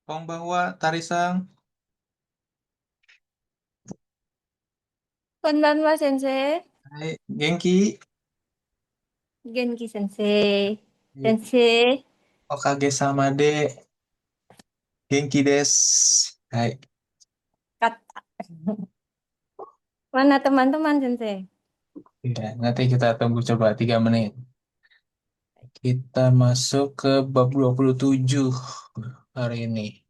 Konbanwa, Tarisang. Konbanwa sensei, Hai, Genki. Genki sensei, sensei, Okage sama de. Genki des. Hai. kata. Mana teman-teman sensei? Ya, nanti kita tunggu coba 3 menit. Kita masuk ke bab 27 hari ini.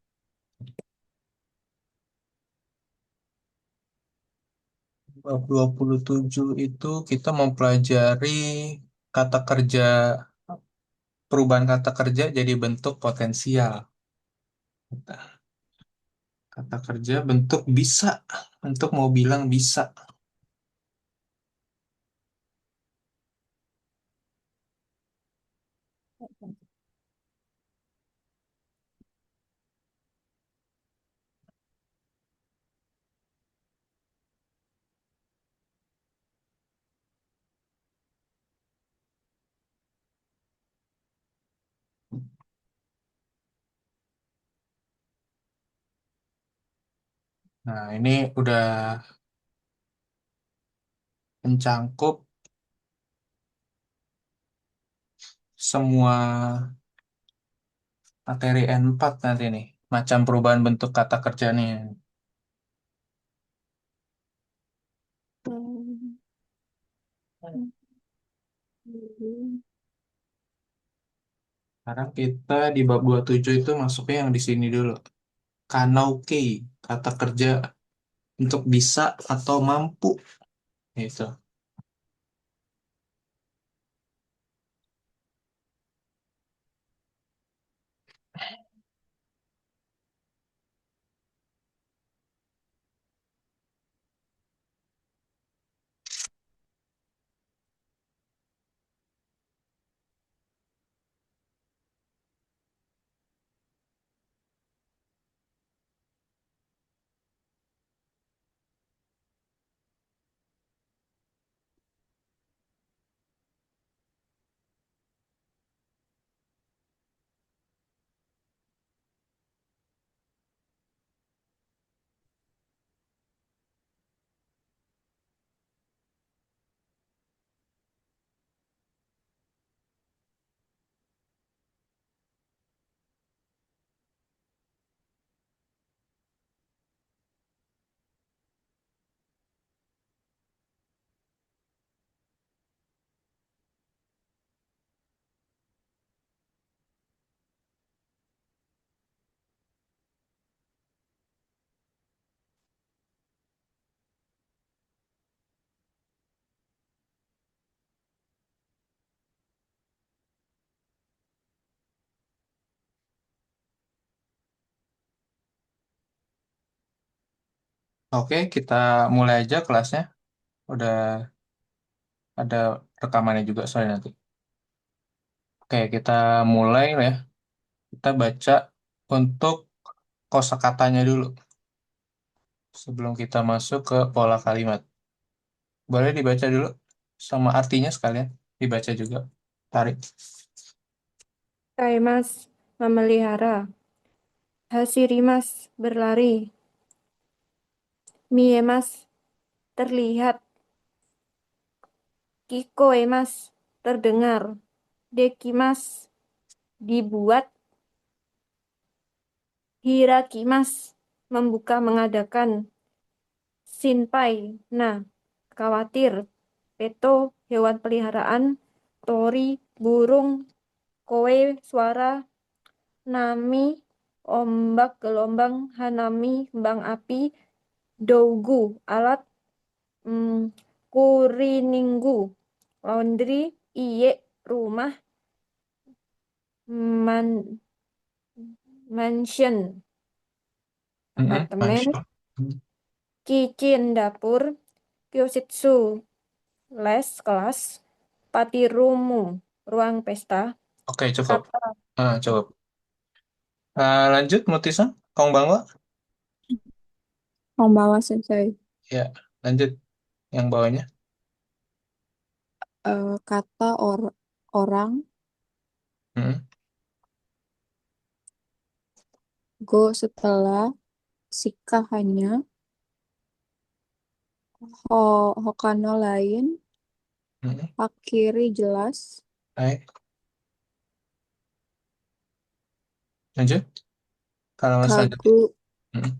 Bab 27 itu kita mempelajari kata kerja, perubahan kata kerja jadi bentuk potensial. Kata kerja bentuk bisa, untuk mau bilang bisa. Nah, ini udah mencangkup semua materi N4 nanti nih. Macam perubahan bentuk kata kerja nih. Hmm. Sekarang kita di bab 27 itu masuknya yang di sini dulu. Kanauke, kata kerja untuk bisa atau mampu. Itu. Oke, kita mulai aja kelasnya. Udah ada rekamannya juga soalnya nanti. Oke, kita mulai ya. Kita baca untuk kosakatanya dulu sebelum kita masuk ke pola kalimat. Boleh dibaca dulu sama artinya sekalian dibaca juga. Tarik. Kaimas memelihara, Hashirimas berlari, Miemas terlihat, Kikoemas terdengar, Dekimas dibuat, Hirakimas membuka mengadakan, Shinpai nah khawatir, Peto hewan peliharaan, Tori burung, Koe suara, Nami ombak gelombang, Hanami kembang api, Dougu alat, mm, Kuriningu laundry, Iye rumah, man, mansion Mm-mm, apartemen, Masya. Kitchen dapur, Kyositsu les kelas, Patirumu ruang pesta, Oke, cukup. kata Cukup. Lanjut, Mutisan. Kong Bangwa. Pembawa sensei. Ya, lanjut yang bawahnya. Kata orang, Mm-mm. Go setelah, Sika hanya, Hokano lain, Mm-mm. Akiri jelas, Baik, lanjut. Kalau selanjutnya. Kagu, Mm-mm.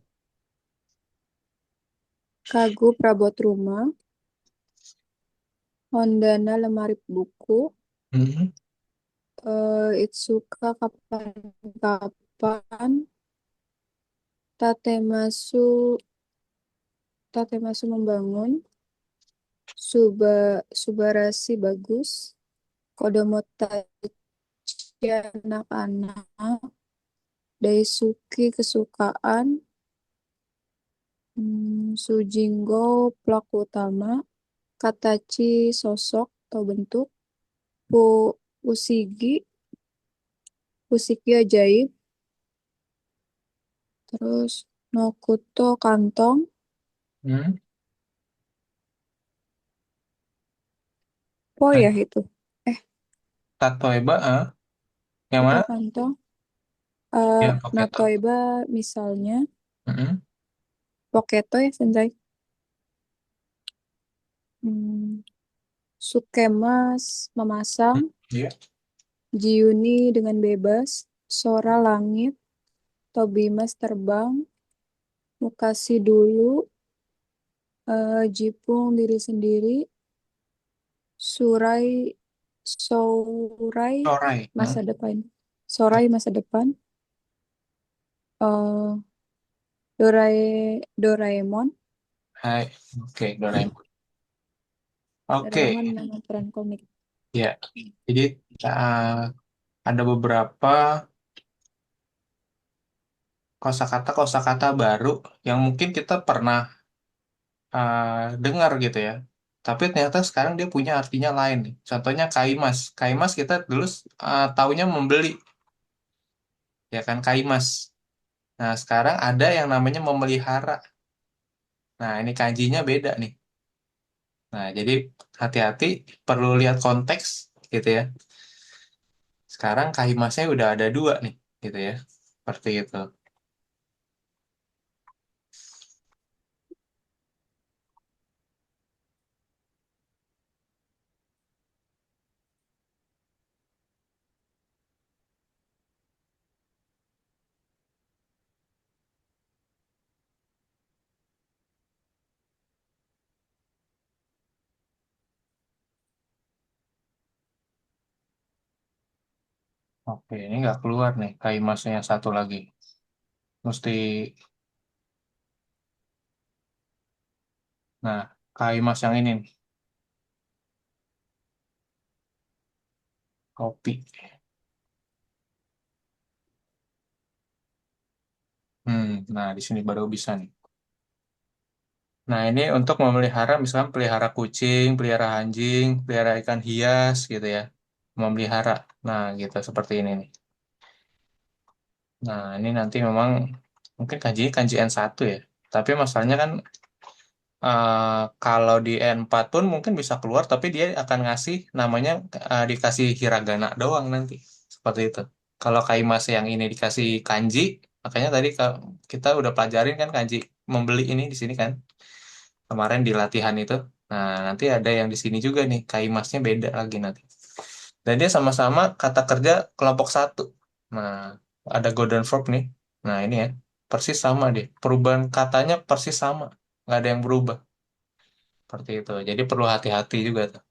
Kagu perabot rumah, Hondana lemari buku, Mm-mm. Itsuka kapan-kapan, Tatemasu, Tatemasu membangun, Subarashi bagus, Kodomo Tachi anak-anak, Daisuke kesukaan, Sujingo pelaku utama, Katachi sosok atau bentuk, Pu Usigi, Usiki ajaib, terus Nokuto kantong, Mm. Po Nah, ya itu. Eh, Tatoeba, yang Kuto mana? kantong. Ya, Poketo. Natoiba misalnya, Mm-mm. Poketo ya Sensei. Hmm, Sukemas memasang, Mm. Iya. Jiuni dengan bebas, Sora langit, Tobimas terbang, Mukasi dulu, Jipung diri sendiri, Surai Sourai Sorai. masa Mm. depan, Sorai masa depan, eh Doraemon, Hai. Oke, Doraemon. Oke, Doraemon nama peran komik. ya. Jadi uh, ada beberapa kosakata-kosakata baru yang mungkin kita pernah dengar gitu ya. Tapi ternyata sekarang dia punya artinya lain nih. Contohnya kaimas. Kaimas kita dulu taunya membeli, ya kan kaimas. Nah, sekarang ada yang namanya memelihara. Nah, ini kanjinya beda nih. Nah, jadi hati-hati, perlu lihat konteks gitu ya. Sekarang kaimasnya udah ada dua nih, gitu ya. Seperti itu. Oke, ini nggak keluar nih kaimasnya yang satu lagi. Mesti, nah, kaimas yang ini nih, kopi. Nah, di sini baru bisa nih. Nah, ini untuk memelihara, misalnya pelihara kucing, pelihara anjing, pelihara ikan hias gitu ya. Memelihara. Nah, gitu, seperti ini nih. Nah, ini nanti memang mungkin kanjinya kanji N1 ya. Tapi masalahnya kan kalau di N4 pun mungkin bisa keluar, tapi dia akan ngasih namanya dikasih hiragana doang nanti. Seperti itu. Kalau Kaimas yang ini dikasih kanji, makanya tadi kita udah pelajarin kan kanji membeli ini di sini kan. Kemarin di latihan itu. Nah, nanti ada yang di sini juga nih, Kaimasnya beda lagi nanti. Dan dia sama-sama kata kerja kelompok satu. Nah, ada golden verb nih. Nah, ini ya, persis sama deh. Perubahan katanya persis sama. Nggak ada yang berubah. Seperti itu. Jadi perlu hati-hati juga tuh.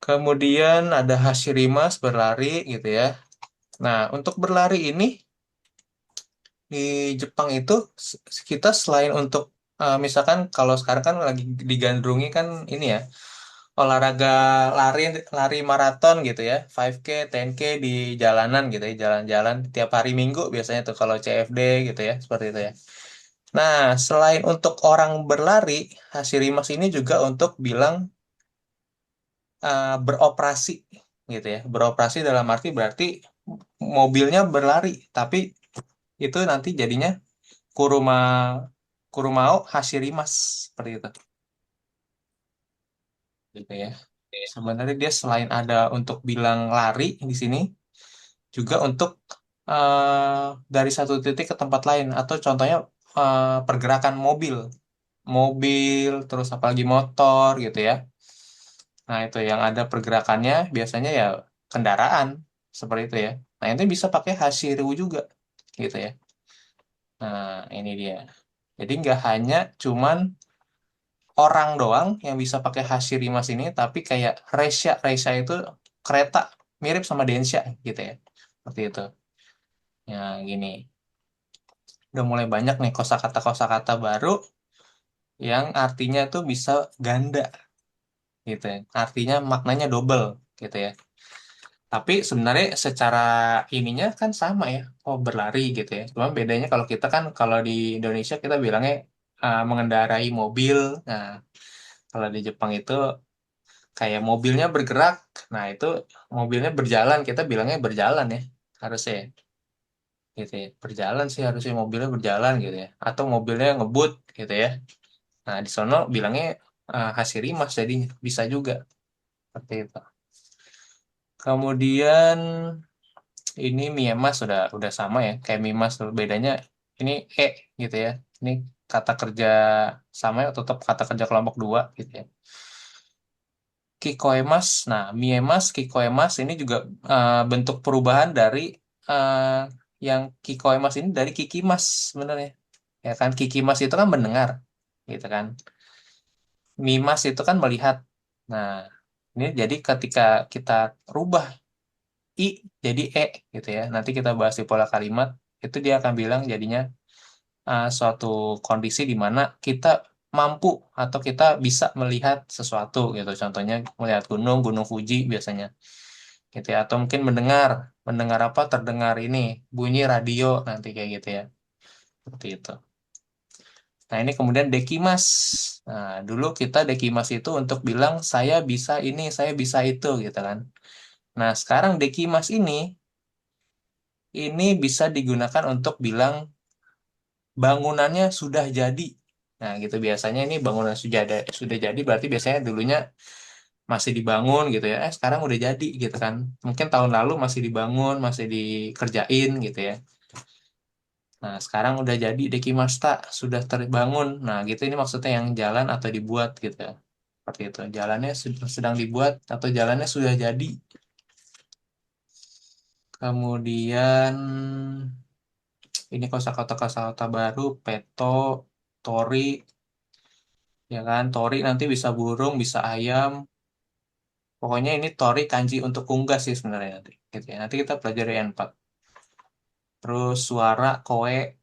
Kemudian ada Hashirimas berlari gitu ya. Nah, untuk berlari ini di Jepang itu kita selain untuk misalkan kalau sekarang kan lagi digandrungi kan ini ya, olahraga lari lari maraton gitu ya, 5K, 10K di jalanan gitu ya, jalan-jalan tiap hari Minggu biasanya tuh kalau CFD gitu ya, seperti itu ya. Nah, selain untuk orang berlari, Hashirimas ini juga untuk bilang beroperasi gitu ya. Beroperasi dalam arti berarti mobilnya berlari, tapi itu nanti jadinya kuruma kurumao Hashirimas seperti itu gitu ya. Sebenarnya dia selain ada untuk bilang lari di sini juga untuk dari satu titik ke tempat lain, atau contohnya pergerakan mobil, mobil terus apalagi motor gitu ya. Nah, itu yang ada pergerakannya biasanya ya kendaraan seperti itu ya. Nah, itu bisa pakai Hashiryu juga gitu ya. Nah, ini dia. Jadi nggak hanya cuman orang doang yang bisa pakai Hashirimas ini, tapi kayak Reisha. Reisha itu kereta mirip sama Densha gitu ya. Seperti itu. Ya, gini. Udah mulai banyak nih kosakata-kosakata baru yang artinya tuh bisa ganda gitu ya. Artinya maknanya double gitu ya. Tapi sebenarnya secara ininya kan sama ya. Oh, berlari gitu ya. Cuma bedanya kalau kita kan kalau di Indonesia kita bilangnya mengendarai mobil. Nah, kalau di Jepang itu kayak mobilnya bergerak. Nah, itu mobilnya berjalan. Kita bilangnya berjalan ya. Harusnya ya. Gitu ya. Berjalan sih harusnya mobilnya berjalan gitu ya. Atau mobilnya ngebut gitu ya. Nah, di sono bilangnya Hashirimas jadinya. Bisa juga. Seperti itu. Kemudian ini Miemas sudah sama ya. Kayak Mimas tuh. Bedanya ini gitu ya. Ini kata kerja sama ya, tetap kata kerja kelompok dua gitu ya. Kikoemas. Nah, Miemas, Kikoemas ini juga bentuk perubahan dari eh, yang Kikoemas ini dari Kikimas sebenarnya. Ya kan Kikimas itu kan mendengar gitu kan. Mimas itu kan melihat. Nah, ini jadi ketika kita rubah I jadi gitu ya. Nanti kita bahas di pola kalimat, itu dia akan bilang jadinya suatu kondisi di mana kita mampu atau kita bisa melihat sesuatu gitu. Contohnya melihat gunung, Gunung Fuji biasanya. Gitu ya. Atau mungkin mendengar, mendengar apa? Terdengar ini bunyi radio nanti kayak gitu ya. Seperti itu. Nah, ini kemudian dekimas. Nah, dulu kita dekimas itu untuk bilang saya bisa ini, saya bisa itu gitu kan. Nah, sekarang dekimas ini bisa digunakan untuk bilang bangunannya sudah jadi. Nah, gitu biasanya ini bangunan sudah jadi berarti biasanya dulunya masih dibangun gitu ya. Sekarang udah jadi gitu kan. Mungkin tahun lalu masih dibangun, masih dikerjain gitu ya. Nah, sekarang udah jadi Dekimasta, sudah terbangun. Nah, gitu ini maksudnya yang jalan atau dibuat gitu ya. Seperti itu. Jalannya sedang dibuat atau jalannya sudah jadi. Kemudian ini kosakata-kosakata baru, peto, tori, ya kan? Tori nanti bisa burung, bisa ayam. Pokoknya ini tori kanji untuk unggas sih sebenarnya nanti. Gitu ya. Nanti kita pelajari N4. Terus suara, koe,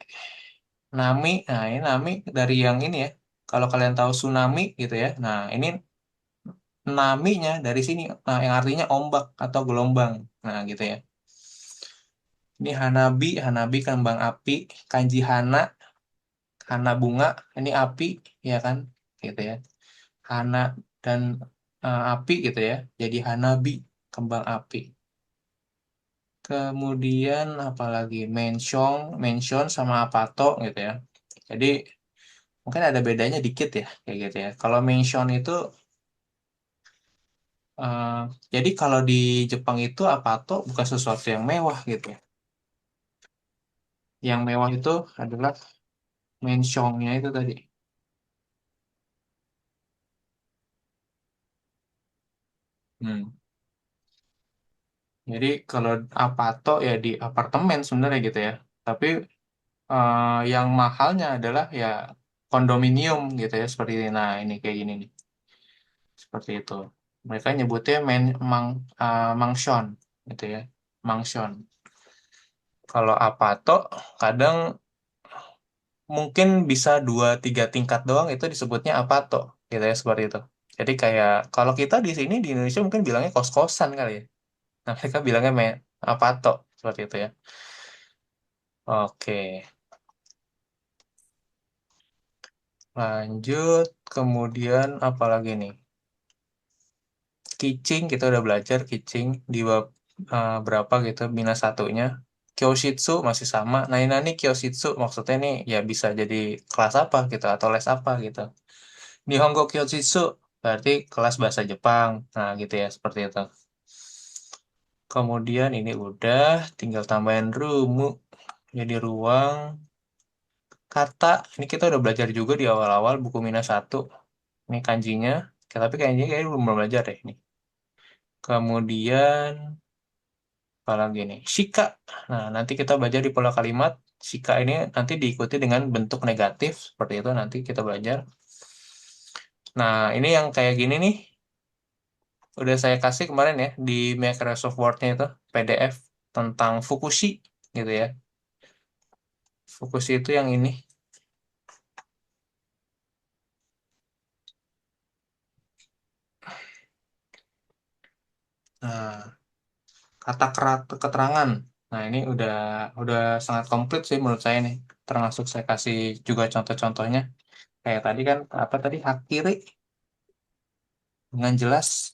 nami. Nah, ini nami dari yang ini ya. Kalau kalian tahu tsunami gitu ya. Nah, ini naminya dari sini. Nah, yang artinya ombak atau gelombang. Nah, gitu ya. Ini hanabi, hanabi kembang api, kanji hana, hana bunga, ini api, ya kan? Gitu ya. Hana dan api gitu ya. Jadi hanabi, kembang api. Kemudian apalagi mention, mention sama apato gitu ya. Jadi mungkin ada bedanya dikit ya kayak gitu ya. Kalau mention itu eh, jadi kalau di Jepang itu apato bukan sesuatu yang mewah gitu ya. Yang mewah itu adalah mentionnya itu tadi. Hmm. Jadi kalau apato ya di apartemen sebenarnya gitu ya. Tapi yang mahalnya adalah ya kondominium gitu ya seperti ini. Nah, ini kayak gini nih. Seperti itu. Mereka nyebutnya mansion gitu ya. Mansion. Kalau apato kadang mungkin bisa dua tiga tingkat doang itu disebutnya apato gitu ya seperti itu. Jadi kayak kalau kita di sini di Indonesia mungkin bilangnya kos-kosan kali ya. Nah, mereka bilangnya apato seperti itu ya. Oke, lanjut. Kemudian apa lagi nih? Kicing kita udah belajar kicing di bab berapa gitu minus satunya. Kyoshitsu masih sama. Nah ini Kyoshitsu maksudnya nih ya bisa jadi kelas apa gitu atau les apa gitu. Nihongo Kyoshitsu berarti kelas bahasa Jepang. Nah gitu ya seperti itu. Kemudian ini udah, tinggal tambahin rumu. Jadi ruang kata. Ini kita udah belajar juga di awal-awal buku minus satu. Ini kanjinya. Tapi kanjinya kayaknya belum belajar deh ini. Kemudian apalagi nih? Shika. Nah, nanti kita belajar di pola kalimat. Shika ini nanti diikuti dengan bentuk negatif. Seperti itu nanti kita belajar. Nah, ini yang kayak gini nih. Udah saya kasih kemarin ya di Microsoft Word-nya itu. PDF tentang Fukushi gitu ya. Fukushi itu yang ini. Nah, kata keterangan. Nah, ini udah sangat komplit sih menurut saya nih. Termasuk saya kasih juga contoh-contohnya. Kayak tadi kan apa tadi hak kiri dengan jelas.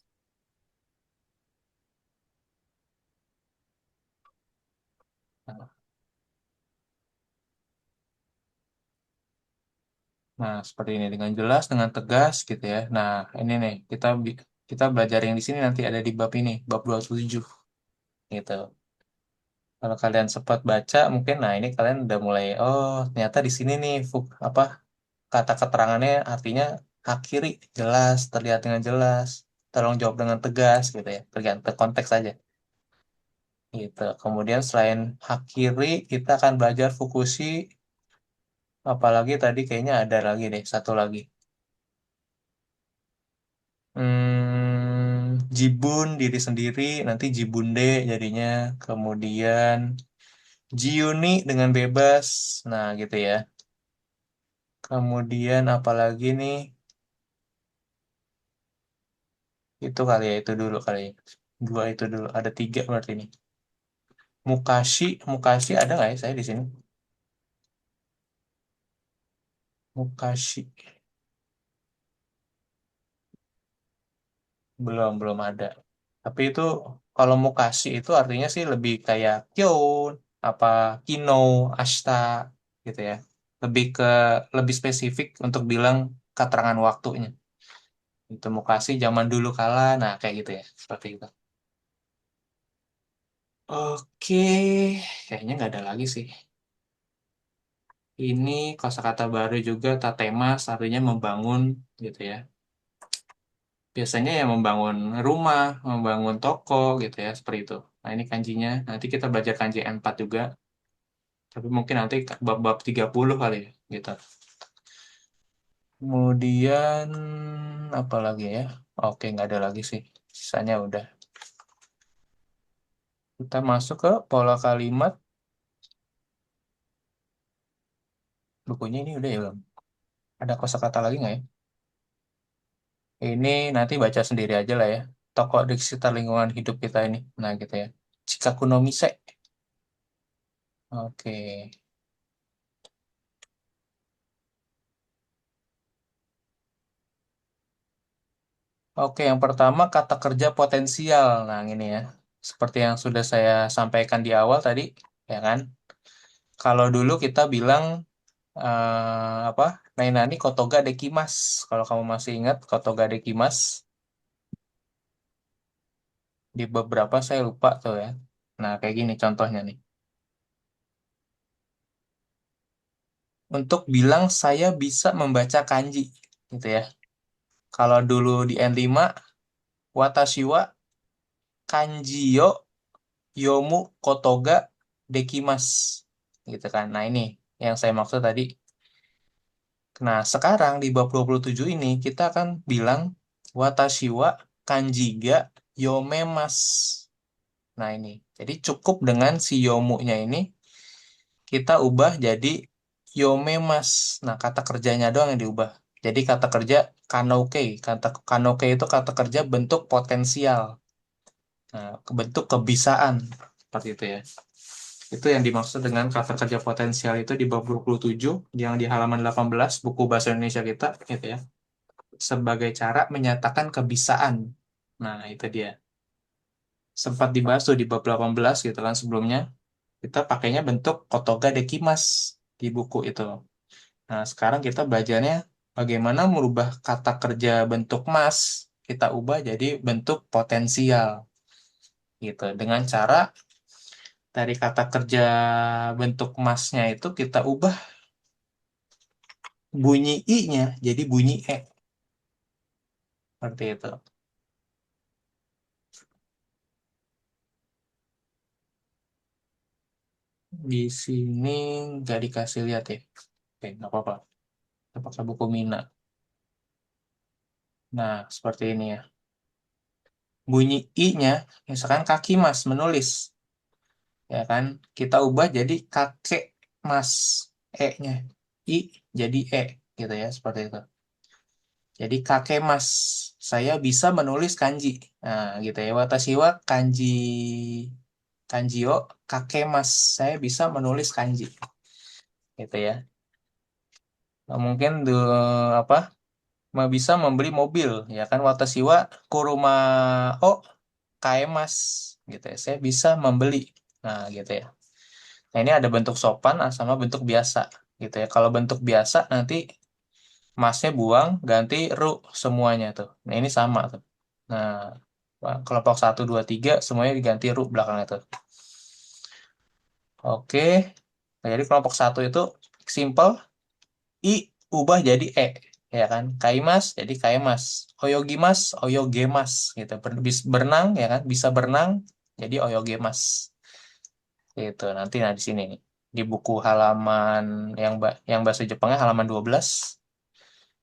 Nah, seperti ini dengan jelas, dengan tegas gitu ya. Nah, ini nih kita belajar yang di sini nanti ada di bab ini, bab 27 gitu. Kalau kalian sempat baca mungkin nah ini kalian udah mulai oh, ternyata di sini nih apa kata keterangannya artinya hak kiri jelas, terlihat dengan jelas, tolong jawab dengan tegas gitu ya. Tergantung konteks aja gitu. Kemudian selain hak kiri, kita akan belajar Fukushi, apalagi tadi kayaknya ada lagi deh, satu lagi. Jibun diri sendiri, nanti Jibunde jadinya. Kemudian Jiuni dengan bebas. Nah, gitu ya. Kemudian apalagi nih? Itu kali ya, itu dulu kali ya. Dua itu dulu. Ada tiga berarti ini. Mukashi ada nggak ya saya di sini? Mukashi. Belum ada. Tapi itu kalau Mukashi itu artinya sih lebih kayak Kyun, apa Kino, Ashita gitu ya. Lebih ke lebih spesifik untuk bilang keterangan waktunya. Itu Mukashi zaman dulu kala, nah kayak gitu ya. Seperti itu. Oke, kayaknya nggak ada lagi sih. Ini kosakata baru juga tatemas artinya membangun gitu ya. Biasanya ya membangun rumah, membangun toko gitu ya, seperti itu. Nah, ini kanjinya. Nanti kita belajar kanji N4 juga. Tapi mungkin nanti bab-bab 30 kali ya, gitu. Kemudian, apa lagi ya? Oke, nggak ada lagi sih. Sisanya udah. Kita masuk ke pola kalimat. Bukunya ini udah ya belum? Ada kosakata lagi nggak ya? Ini nanti baca sendiri aja lah ya. Tokoh di sekitar lingkungan hidup kita ini. Nah, gitu ya. Chikaku no Mise. Oke. Oke, yang pertama kata kerja potensial. Nah, ini ya. Seperti yang sudah saya sampaikan di awal tadi, ya kan? Kalau dulu kita bilang apa? Nainani kotoga dekimas. Kalau kamu masih ingat kotoga dekimas, di beberapa saya lupa tuh ya. Nah, kayak gini contohnya nih. Untuk bilang saya bisa membaca kanji, gitu ya. Kalau dulu di N5, watashi wa kanji yo yomu kotoga dekimas. Gitu kan. Nah, ini yang saya maksud tadi. Nah, sekarang di bab 27 ini kita akan bilang watashi wa kanji ga yomemas. Nah, ini. Jadi cukup dengan si yomunya ini kita ubah jadi yomemas. Nah, kata kerjanya doang yang diubah. Jadi kata kerja kanoke. Kata kanoke itu kata kerja bentuk potensial. Nah, bentuk kebisaan. Seperti itu ya. Itu yang dimaksud dengan kata kerja potensial itu di bab 27 yang di halaman 18 buku bahasa Indonesia kita gitu ya. Sebagai cara menyatakan kebisaan. Nah, itu dia. Sempat dibahas tuh di bab 18 gitu kan sebelumnya. Kita pakainya bentuk kotoga dekimas di buku itu. Nah, sekarang kita belajarnya bagaimana merubah kata kerja bentuk mas kita ubah jadi bentuk potensial. gitu. Dengan cara dari kata kerja bentuk masnya itu kita ubah bunyi i-nya jadi bunyi e, seperti itu. Di sini nggak dikasih lihat ya. Oke, nggak apa-apa. Kita pakai buku Mina. Nah, seperti ini ya. Bunyi i-nya, misalkan kaki mas menulis, ya kan? Kita ubah jadi kakek mas, e-nya. I jadi e, gitu ya, seperti itu. Jadi kakek mas, saya bisa menulis kanji. Nah, gitu ya. Watashi wa kanji o kakek mas, saya bisa menulis kanji. Gitu ya. Nah, mungkin apa? Bisa membeli mobil, ya kan? Watashi wa kuruma o kaemas, gitu ya. Saya bisa membeli. Nah, gitu ya. Nah, ini ada bentuk sopan sama bentuk biasa, gitu ya. Kalau bentuk biasa nanti masnya buang, ganti ru semuanya tuh. Nah, ini sama tuh. Nah, kelompok satu 2 3 semuanya diganti ru belakangnya tuh. Oke. Nah, jadi kelompok satu itu simple, i ubah jadi e, ya kan? Kaimas jadi kaimas. Oyogimas, oyogemas gitu. Berenang ya kan? Bisa berenang jadi oyogemas. Gitu. Nanti nah di sini nih. Di buku halaman yang bahasa Jepangnya halaman 12,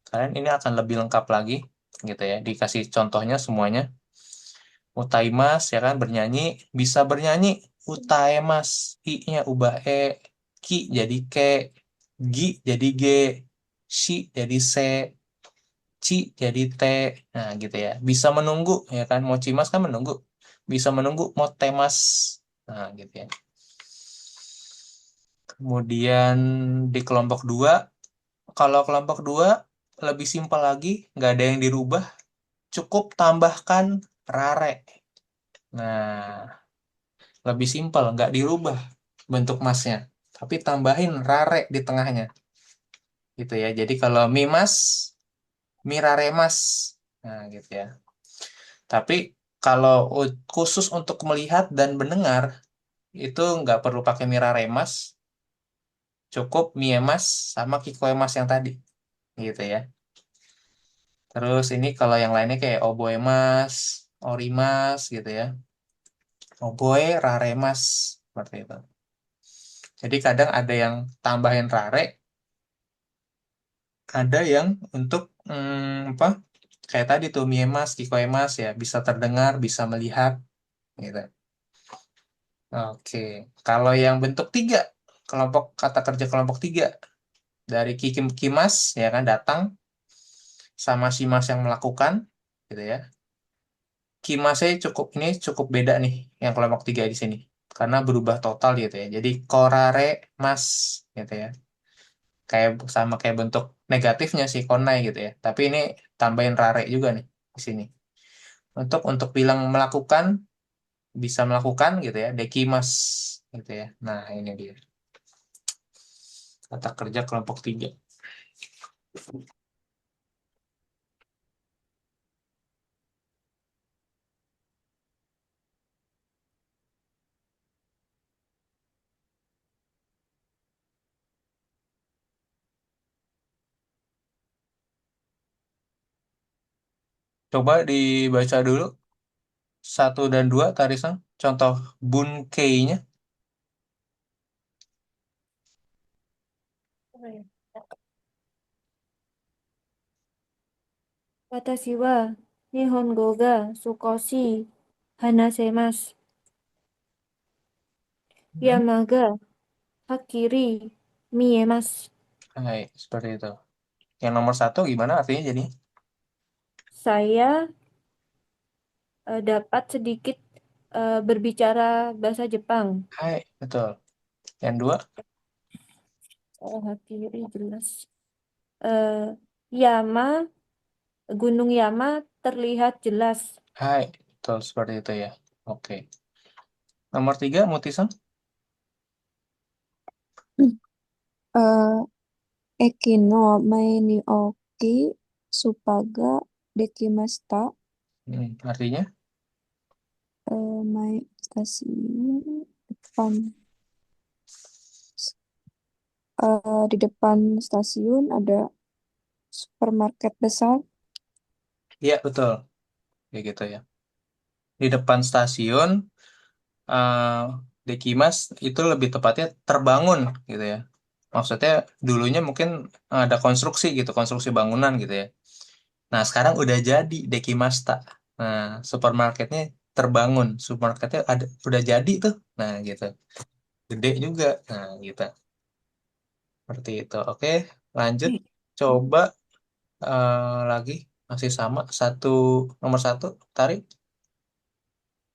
kalian ini akan lebih lengkap lagi gitu ya. Dikasih contohnya semuanya. Utaimas ya kan bernyanyi, bisa bernyanyi. Utaimas, i-nya ubah e, ki jadi ke, gi jadi g, shi jadi se, ci jadi t. Nah, gitu ya. Bisa menunggu ya kan. Mochimas kan menunggu. Bisa menunggu motemas. Nah, gitu ya. Kemudian di kelompok 2, kalau kelompok 2 lebih simpel lagi, nggak ada yang dirubah, cukup tambahkan rare. Nah, lebih simpel, nggak dirubah bentuk masnya, tapi tambahin rare di tengahnya, gitu ya. Jadi kalau mimas, miraremas, nah gitu ya. Tapi kalau khusus untuk melihat dan mendengar, itu nggak perlu pakai miraremas, cukup miemas sama kikoemas yang tadi, gitu ya. Terus ini kalau yang lainnya kayak oboemas, orimas gitu ya. Oboe, raremas, seperti itu. Jadi kadang ada yang tambahin rare, ada yang untuk apa? Kayak tadi tuh miemas, kikoemas ya, bisa terdengar, bisa melihat, gitu. Oke, kalau yang bentuk tiga, kelompok kata kerja kelompok tiga dari kikim kimas ya kan datang sama simas yang melakukan, gitu ya. Kimasnya cukup beda nih yang kelompok tiga di sini karena berubah total gitu ya. Jadi korare mas gitu ya. Kayak sama kayak bentuk negatifnya sih konai gitu ya. Tapi ini tambahin rare juga nih di sini. Untuk bilang melakukan bisa melakukan gitu ya. Dekimas gitu ya. Nah, ini dia kata kerja kelompok tiga. Coba dibaca dulu satu dan dua Tarisan. Contoh bunkei-nya. Watashi wa Nihongo ga sukoshi hanasemasu. Hmm. Yamaga hakiri miemasu. Hai, seperti itu. Yang nomor satu gimana artinya jadi? Saya dapat sedikit berbicara bahasa Jepang. Hai, betul. Yang dua, Oh, hakiri jelas. Eh, Yama, Gunung Yama terlihat jelas. hai, betul seperti itu ya. Oke. Nomor tiga, Mutisan. Eh, Eki no mae ni oki supaga dekimashita. Artinya? stasiun depan. Di depan stasiun ada supermarket besar. Iya, betul. Kayak gitu ya. Di depan stasiun, eh Dekimas itu lebih tepatnya terbangun gitu ya. Maksudnya dulunya mungkin ada konstruksi gitu, konstruksi bangunan gitu ya. Nah, sekarang udah jadi Dekimasta. Nah, supermarketnya terbangun. Supermarketnya udah jadi tuh. Nah, gitu. Gede juga. Nah, gitu. Seperti itu. Oke, lanjut. Coba lagi. Masih sama. Nomor satu. Tarik.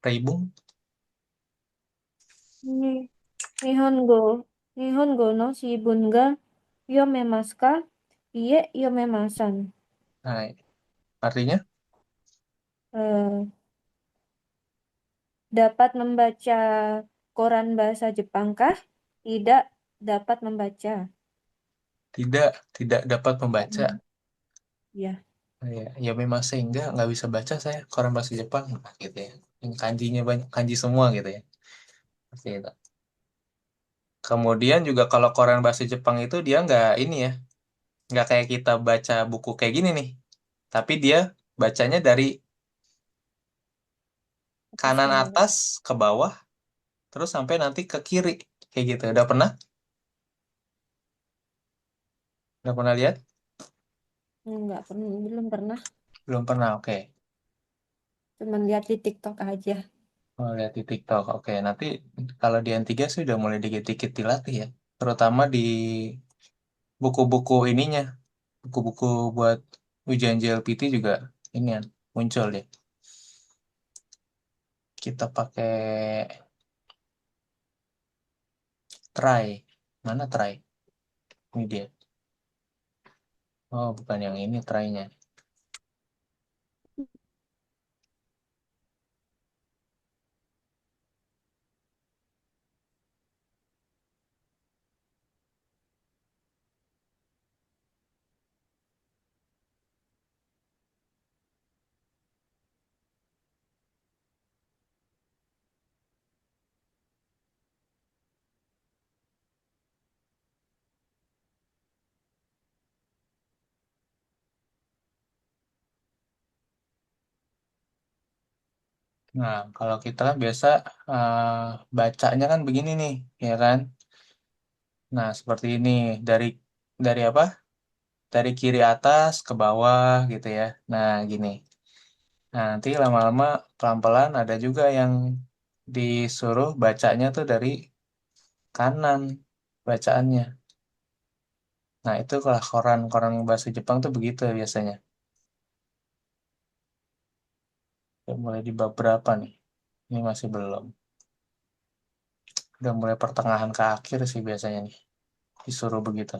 Reibung. Ni Nihongo Nihongo no Shibun ga yomemasu ka? Iye, yomemasan. Nah, artinya Eh, Dapat membaca koran bahasa Jepang kah? Tidak dapat membaca. tidak tidak dapat Tidak membaca. Ya. Ya, ya memang sehingga nggak bisa baca saya koran bahasa Jepang gitu ya. Yang kanjinya banyak kanji semua gitu ya. Seperti itu. Kemudian juga kalau koran bahasa Jepang itu dia nggak ini ya, nggak kayak kita baca buku kayak gini nih. Tapi dia bacanya dari Atas ke kanan bawah. atas ke bawah, terus sampai nanti ke kiri kayak gitu. Udah pernah? Udah pernah lihat? Enggak pernah, belum pernah. Belum pernah. Oke. Cuman lihat di TikTok aja. Oh, lihat di TikTok. Oke, nanti kalau di N3 sih udah mulai dikit-dikit dilatih ya. Terutama di buku-buku ininya, buku-buku buat ujian JLPT juga ini ya, muncul deh. Kita pakai try. Mana try? Ini dia. Oh, bukan yang ini try-nya. Nah, kalau kita kan biasa eh, bacanya kan begini nih, ya kan? Nah, seperti ini dari apa? Dari kiri atas ke bawah gitu ya. Nah, gini. Nah, nanti lama-lama pelan-pelan ada juga yang disuruh bacanya tuh dari kanan bacaannya. Nah, itu kalau koran-koran bahasa Jepang tuh begitu biasanya. Udah mulai di bab berapa nih? Ini masih belum. Udah mulai pertengahan ke akhir sih biasanya nih. Disuruh begitu.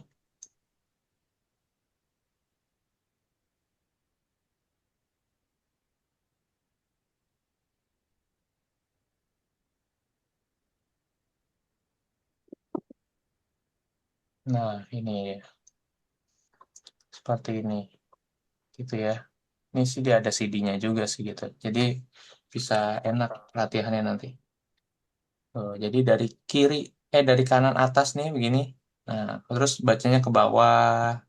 Nah, ini ya. Seperti ini. Gitu ya. Ini sih dia ada CD-nya juga sih gitu. Jadi bisa enak latihannya nanti. Tuh, jadi dari kanan atas nih begini. Nah, terus bacanya ke bawah,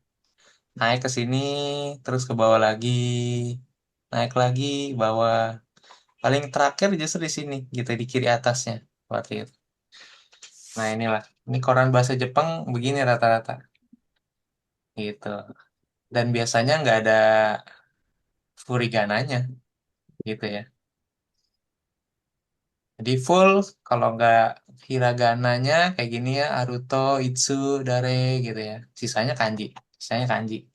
naik ke sini, terus ke bawah lagi, naik lagi, bawah. Paling terakhir justru di sini, gitu di kiri atasnya. Seperti itu. Nah, inilah. Ini koran bahasa Jepang begini rata-rata. Gitu. Dan biasanya nggak ada furigananya, gitu ya. Jadi full, kalau nggak hiragananya kayak gini ya, Aruto, Itsu, Dare gitu ya. Sisanya kanji. Sisanya kanji.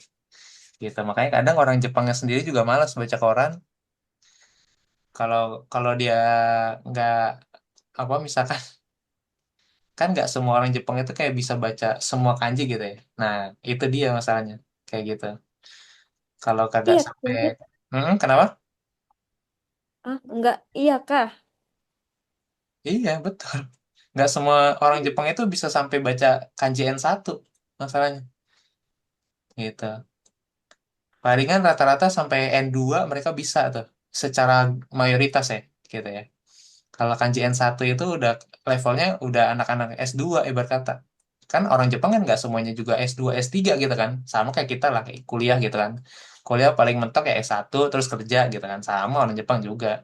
Gitu. Makanya kadang orang Jepangnya sendiri juga malas baca koran. Kalau kalau dia nggak apa misalkan kan nggak semua orang Jepang itu kayak bisa baca semua kanji gitu ya. Nah, itu dia masalahnya. Kayak gitu. Kalau kagak Iya, sampai sulit. Kenapa? Ah, enggak. Iya kah? Iya, betul. Nggak semua orang Jepang itu bisa sampai baca kanji N1 masalahnya. Gitu. Palingan rata-rata sampai N2 mereka bisa tuh. Secara mayoritas ya, gitu ya. Kalau kanji N1 itu udah levelnya udah anak-anak S2 ibarat kata. Kan orang Jepang kan nggak semuanya juga S2, S3 gitu kan. Sama kayak kita lah, kayak kuliah gitu kan. Kuliah paling mentok ya S1 terus kerja gitu kan. Sama orang Jepang juga.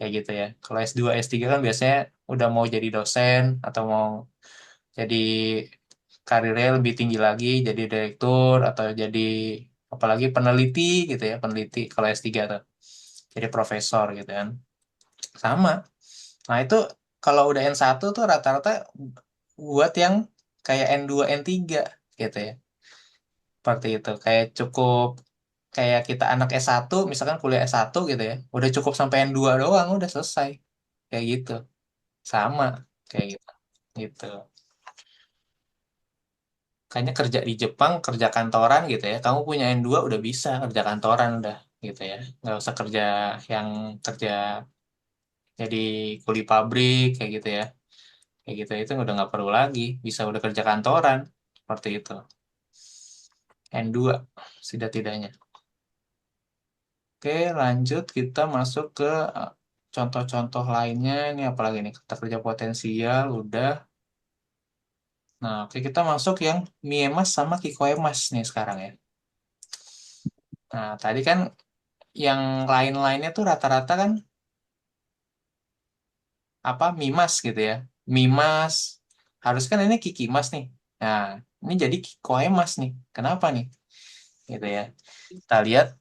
Kayak gitu ya. Kalau S2, S3 kan biasanya udah mau jadi dosen atau mau jadi karirnya lebih tinggi lagi, jadi direktur atau jadi apalagi peneliti gitu ya, peneliti kalau S3 tuh. Jadi profesor gitu kan. Sama. Nah, itu kalau udah N1 tuh rata-rata buat yang kayak N2, N3 gitu ya. Seperti itu. Kayak cukup kayak kita anak S1 misalkan kuliah S1 gitu ya. Udah cukup sampai N2 doang, udah selesai. Kayak gitu. Sama kayak gitu. Gitu. Kayaknya kerja di Jepang, kerja kantoran gitu ya. Kamu punya N2 udah bisa kerja kantoran udah gitu ya. Nggak usah kerja yang kerja jadi kuli pabrik kayak gitu ya. Kayak gitu itu udah nggak perlu lagi, bisa udah kerja kantoran seperti itu. N2 setidak-tidaknya. Oke, lanjut kita masuk ke contoh-contoh lainnya. Ini apalagi nih, kita kerja potensial udah. Nah, oke, kita masuk yang Miemas sama Kikoemas nih sekarang ya. Nah, tadi kan yang lain-lainnya tuh rata-rata kan apa Mimas gitu ya. Mimas harus kan ini Kikimas nih. Nah, ini jadi Kikoemas nih. Kenapa nih? Gitu ya. Kita lihat.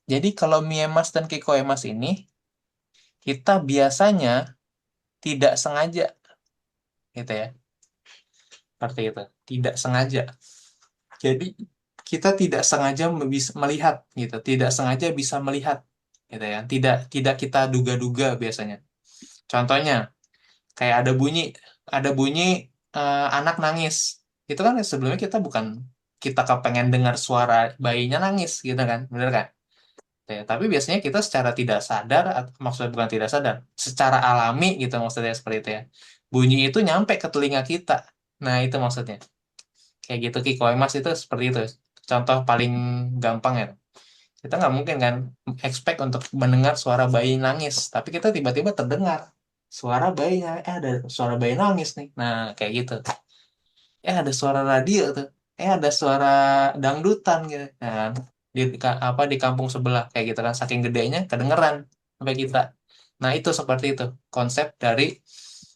Jadi kalau Miemas dan Kikoemas ini kita biasanya tidak sengaja gitu ya. Seperti itu. Tidak sengaja. Jadi kita tidak sengaja melihat gitu, tidak sengaja bisa melihat gitu ya. Tidak tidak kita duga-duga biasanya. Contohnya kayak ada bunyi anak nangis. Itu kan sebelumnya kita bukan kita kepengen dengar suara bayinya nangis gitu kan, bener kan? Ya, tapi biasanya kita secara tidak sadar, maksudnya bukan tidak sadar, secara alami gitu maksudnya seperti itu ya. Bunyi itu nyampe ke telinga kita. Nah, itu maksudnya. Kayak gitu Kikoy Mas itu seperti itu. Contoh paling gampang ya. Kita nggak mungkin kan expect untuk mendengar suara bayi nangis, tapi kita tiba-tiba terdengar suara bayi, ada suara bayi nangis nih. Nah, kayak gitu. Ada suara radio tuh. Ada suara dangdutan gitu. Nah, apa di kampung sebelah kayak gitu kan saking gedenya kedengeran sampai kita. Nah, itu seperti itu konsep dari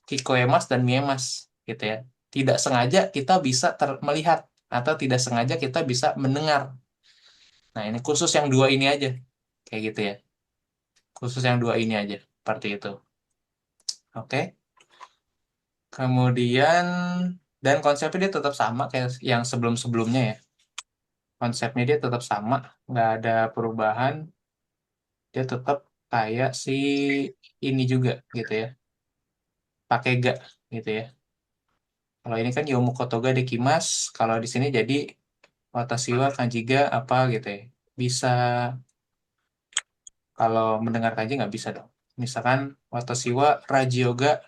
Kikoemas dan Miemas gitu ya. Tidak sengaja kita bisa melihat atau tidak sengaja kita bisa mendengar. Nah, ini khusus yang dua ini aja. Kayak gitu ya. Khusus yang dua ini aja. Seperti itu. Oke. Kemudian dan konsepnya dia tetap sama kayak yang sebelum-sebelumnya ya. Konsepnya dia tetap sama, nggak ada perubahan. Dia tetap kayak si ini juga gitu ya, pakai ga gitu ya. Kalau ini kan Yomu Kotoga Dekimas, kalau di sini jadi Watashi wa kanji ga apa gitu ya. Bisa, kalau mendengar kanji nggak bisa dong. Misalkan Watashi wa Raji ga,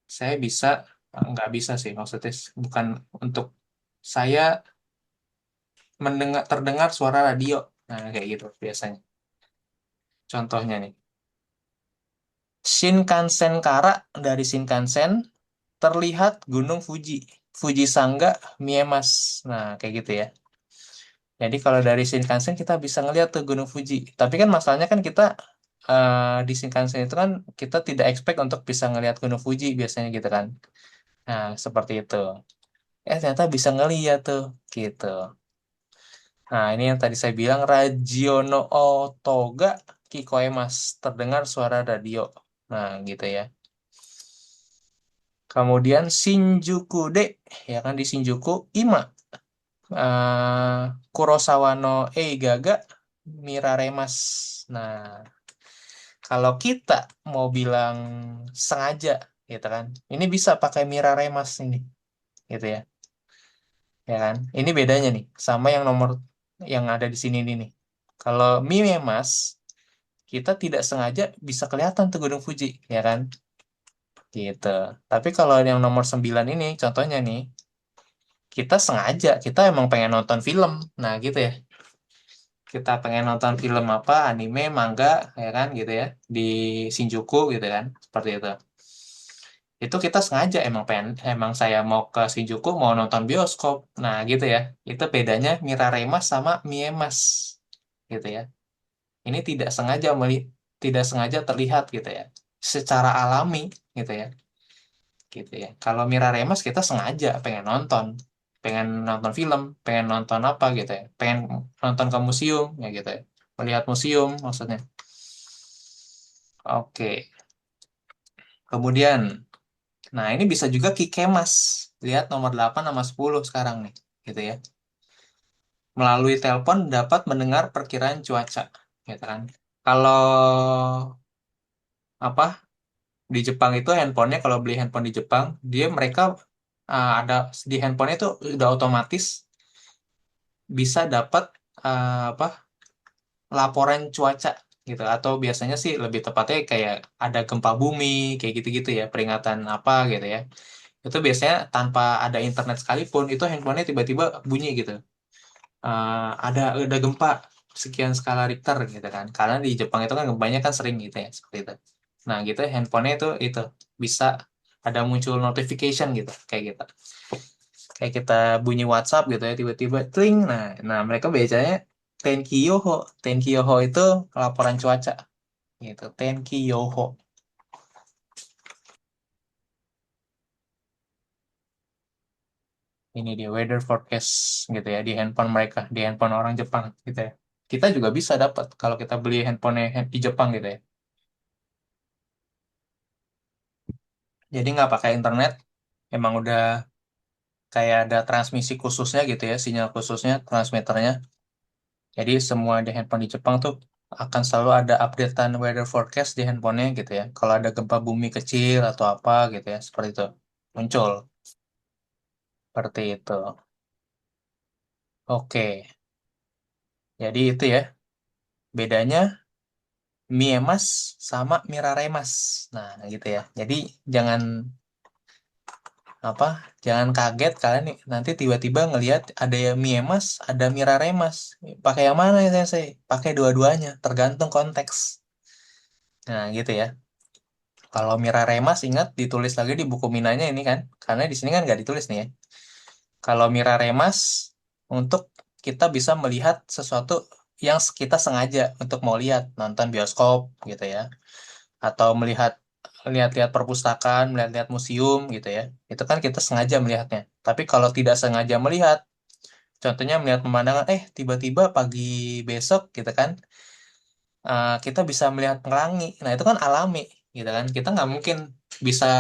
saya bisa, nggak bisa sih maksudnya bukan untuk saya terdengar suara radio. Nah, kayak gitu biasanya. Contohnya nih. Shinkansen Kara dari Shinkansen terlihat Gunung Fuji. Fuji Sangga Miemas. Nah, kayak gitu ya. Jadi kalau dari Shinkansen kita bisa ngeliat tuh Gunung Fuji. Tapi kan masalahnya kan kita di Shinkansen itu kan kita tidak expect untuk bisa ngelihat Gunung Fuji biasanya gitu kan. Nah, seperti itu. Ternyata bisa ngeliat tuh gitu. Nah, ini yang tadi saya bilang Ragiono Otoga Kikoemas. Terdengar suara radio. Nah, gitu ya. Kemudian Shinjuku D, ya kan di Shinjuku Ima, Kurosawa no Eigaga Miraremas. Nah, kalau kita mau bilang sengaja, gitu kan, ini bisa pakai Miraremas ini, gitu ya, ya kan? Ini bedanya nih, sama yang nomor yang ada di sini ini nih. Kalau Mimemas, kita tidak sengaja bisa kelihatan tuh Gunung Fuji, ya kan? Gitu. Tapi kalau yang nomor 9 ini, contohnya nih, kita sengaja kita emang pengen nonton film nah gitu ya kita pengen nonton film apa, anime, manga, ya kan gitu ya, di Shinjuku gitu kan, seperti itu. Itu kita sengaja emang saya mau ke Shinjuku mau nonton bioskop. Nah, gitu ya. Itu bedanya Miraremas sama Miemas gitu ya. Ini tidak sengaja terlihat gitu ya. Secara alami gitu ya. Gitu ya. Kalau Miraremas kita sengaja pengen nonton film, pengen nonton apa gitu ya. Pengen nonton ke museum ya gitu ya. Melihat museum maksudnya. Oke. Kemudian, nah ini bisa juga Kikemas. Lihat nomor 8 sama 10 sekarang nih, gitu ya. Melalui telepon dapat mendengar perkiraan cuaca, gitu kan. Kalau apa di Jepang itu handphonenya kalau beli handphone di Jepang, mereka ada di handphonenya itu udah otomatis bisa dapat apa laporan cuaca gitu atau biasanya sih lebih tepatnya kayak ada gempa bumi kayak gitu-gitu ya peringatan apa gitu ya. Itu biasanya tanpa ada internet sekalipun itu handphonenya tiba-tiba bunyi gitu. Ada gempa sekian skala Richter gitu kan karena di Jepang itu kan gempanya kan sering gitu ya seperti itu. Nah gitu handphonenya itu bisa ada muncul notification gitu kayak gitu, kayak kita bunyi WhatsApp gitu ya tiba-tiba tling. Nah mereka biasanya Tenkyoho. Tenkyoho itu laporan cuaca gitu. Tenkyoho ini dia weather forecast gitu ya di handphone mereka, di handphone orang Jepang gitu ya. Kita juga bisa dapat kalau kita beli handphone di Jepang gitu ya. Jadi nggak pakai internet, emang udah kayak ada transmisi khususnya gitu ya, sinyal khususnya, transmitternya. Jadi semua di handphone di Jepang tuh akan selalu ada updatean weather forecast di handphonenya gitu ya. Kalau ada gempa bumi kecil atau apa gitu ya, seperti itu muncul seperti itu. Oke, jadi itu ya bedanya Miemas sama Miraremas. Nah, gitu ya. Jadi jangan apa jangan kaget kalian nih nanti tiba-tiba ngelihat ada yang Miemas ada Miraremas, pakai yang mana ya Sensei? Pakai dua-duanya tergantung konteks. Nah gitu ya, kalau Miraremas ingat ditulis lagi di buku minanya ini kan karena di sini kan nggak ditulis nih ya. Kalau Miraremas untuk kita bisa melihat sesuatu yang kita sengaja untuk mau lihat nonton bioskop gitu ya, atau lihat-lihat perpustakaan, melihat-lihat museum gitu ya. Itu kan kita sengaja melihatnya. Tapi kalau tidak sengaja melihat, contohnya melihat pemandangan, tiba-tiba pagi besok gitu kan, kita bisa melihat pelangi. Nah itu kan alami gitu kan. Kita nggak mungkin bisa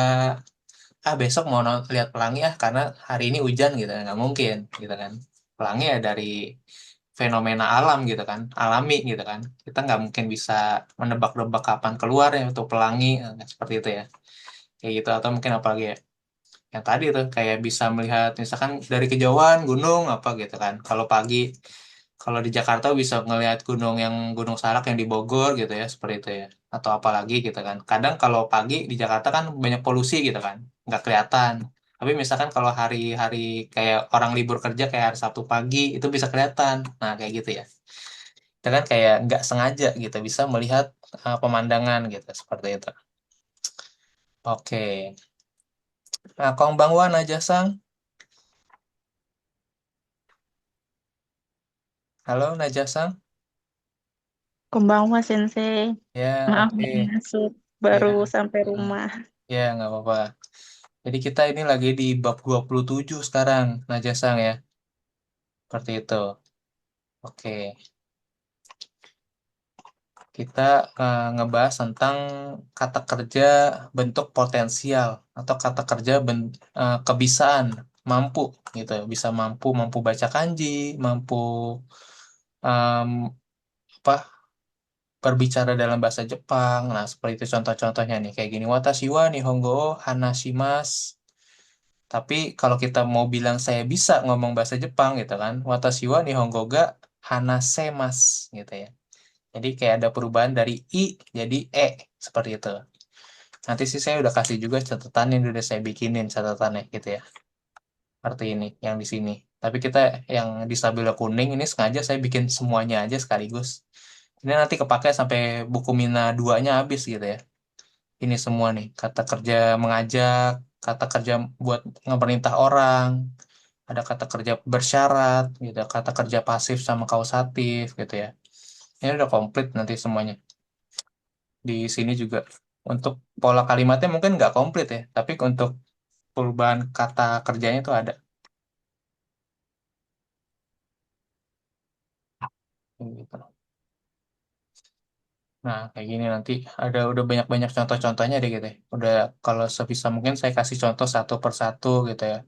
besok mau lihat pelangi karena hari ini hujan gitu, nggak mungkin gitu kan. Pelangi ya dari fenomena alam gitu kan, alami gitu kan. Kita nggak mungkin bisa menebak-nebak kapan keluar ya untuk pelangi, seperti itu ya. Kayak gitu atau mungkin apalagi ya yang tadi tuh kayak bisa melihat misalkan dari kejauhan gunung apa gitu kan kalau pagi, kalau di Jakarta bisa ngelihat gunung Salak yang di Bogor gitu ya seperti itu ya, atau apalagi gitu kan kadang kalau pagi di Jakarta kan banyak polusi gitu kan nggak kelihatan, tapi misalkan kalau hari-hari kayak orang libur kerja kayak hari Sabtu pagi itu bisa kelihatan. Nah kayak gitu ya, kita kan kayak nggak sengaja gitu bisa melihat pemandangan gitu seperti itu. Oke. Nah, Kong Bang Wan aja sang. Halo Najasang. Konbanwa Sensei. Ya, Maaf oke. belum masuk, baru Ya. sampai Hmm. rumah. Ya, nggak apa-apa. Jadi kita ini lagi di bab 27 sekarang, Najasang ya. Seperti itu. Oke. Kita ngebahas tentang kata kerja bentuk potensial atau kata kerja kebisaan, mampu gitu. Bisa mampu, mampu baca kanji, mampu em, apa berbicara dalam bahasa Jepang. Nah, seperti itu contoh-contohnya nih. Kayak gini. Watashi wa nihongo o hanashimasu. Tapi kalau kita mau bilang saya bisa ngomong bahasa Jepang gitu kan. Watashi wa nihongo ga hanasemasu gitu ya. Jadi kayak ada perubahan dari I jadi E. Seperti itu. Nanti sih saya udah kasih juga catatan yang udah saya bikinin catatannya gitu ya. Seperti ini yang di sini. Tapi kita yang di stabilo kuning ini sengaja saya bikin semuanya aja sekaligus. Ini nanti kepake sampai buku Mina 2-nya habis gitu ya. Ini semua nih, kata kerja mengajak, kata kerja buat ngemerintah orang, ada kata kerja bersyarat, gitu, kata kerja pasif sama kausatif gitu ya. Ini udah komplit nanti semuanya. Di sini juga untuk pola kalimatnya mungkin nggak komplit ya, tapi untuk perubahan kata kerjanya itu ada. Gitu. Nah, kayak gini nanti ada udah banyak-banyak contoh-contohnya deh gitu ya. Udah kalau sebisa mungkin saya kasih contoh satu per satu gitu ya.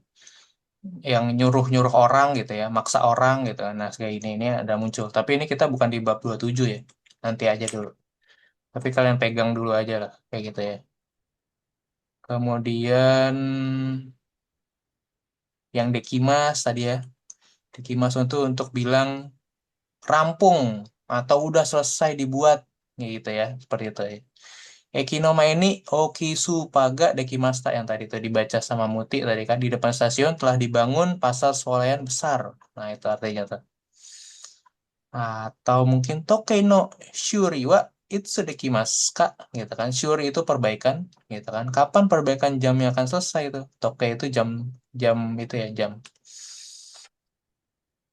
Yang nyuruh-nyuruh orang gitu ya, maksa orang gitu. Nah, kayak ini ada muncul. Tapi ini kita bukan di bab 27 ya. Nanti aja dulu. Tapi kalian pegang dulu aja lah kayak gitu ya. Kemudian yang dekimas tadi ya. Dekimas untuk bilang rampung atau udah selesai dibuat gitu ya, seperti itu ya. Ekinoma ini Okisu Paga Dekimasta yang tadi itu dibaca sama Muti tadi kan di depan stasiun telah dibangun pasar swalayan besar. Nah, itu artinya tuh. Atau mungkin Tokei no Shuri wa Itsu Dekimasu ka gitu kan. Shuri itu perbaikan gitu kan. Kapan perbaikan jamnya akan selesai itu? Tokei itu jam jam itu ya, jam.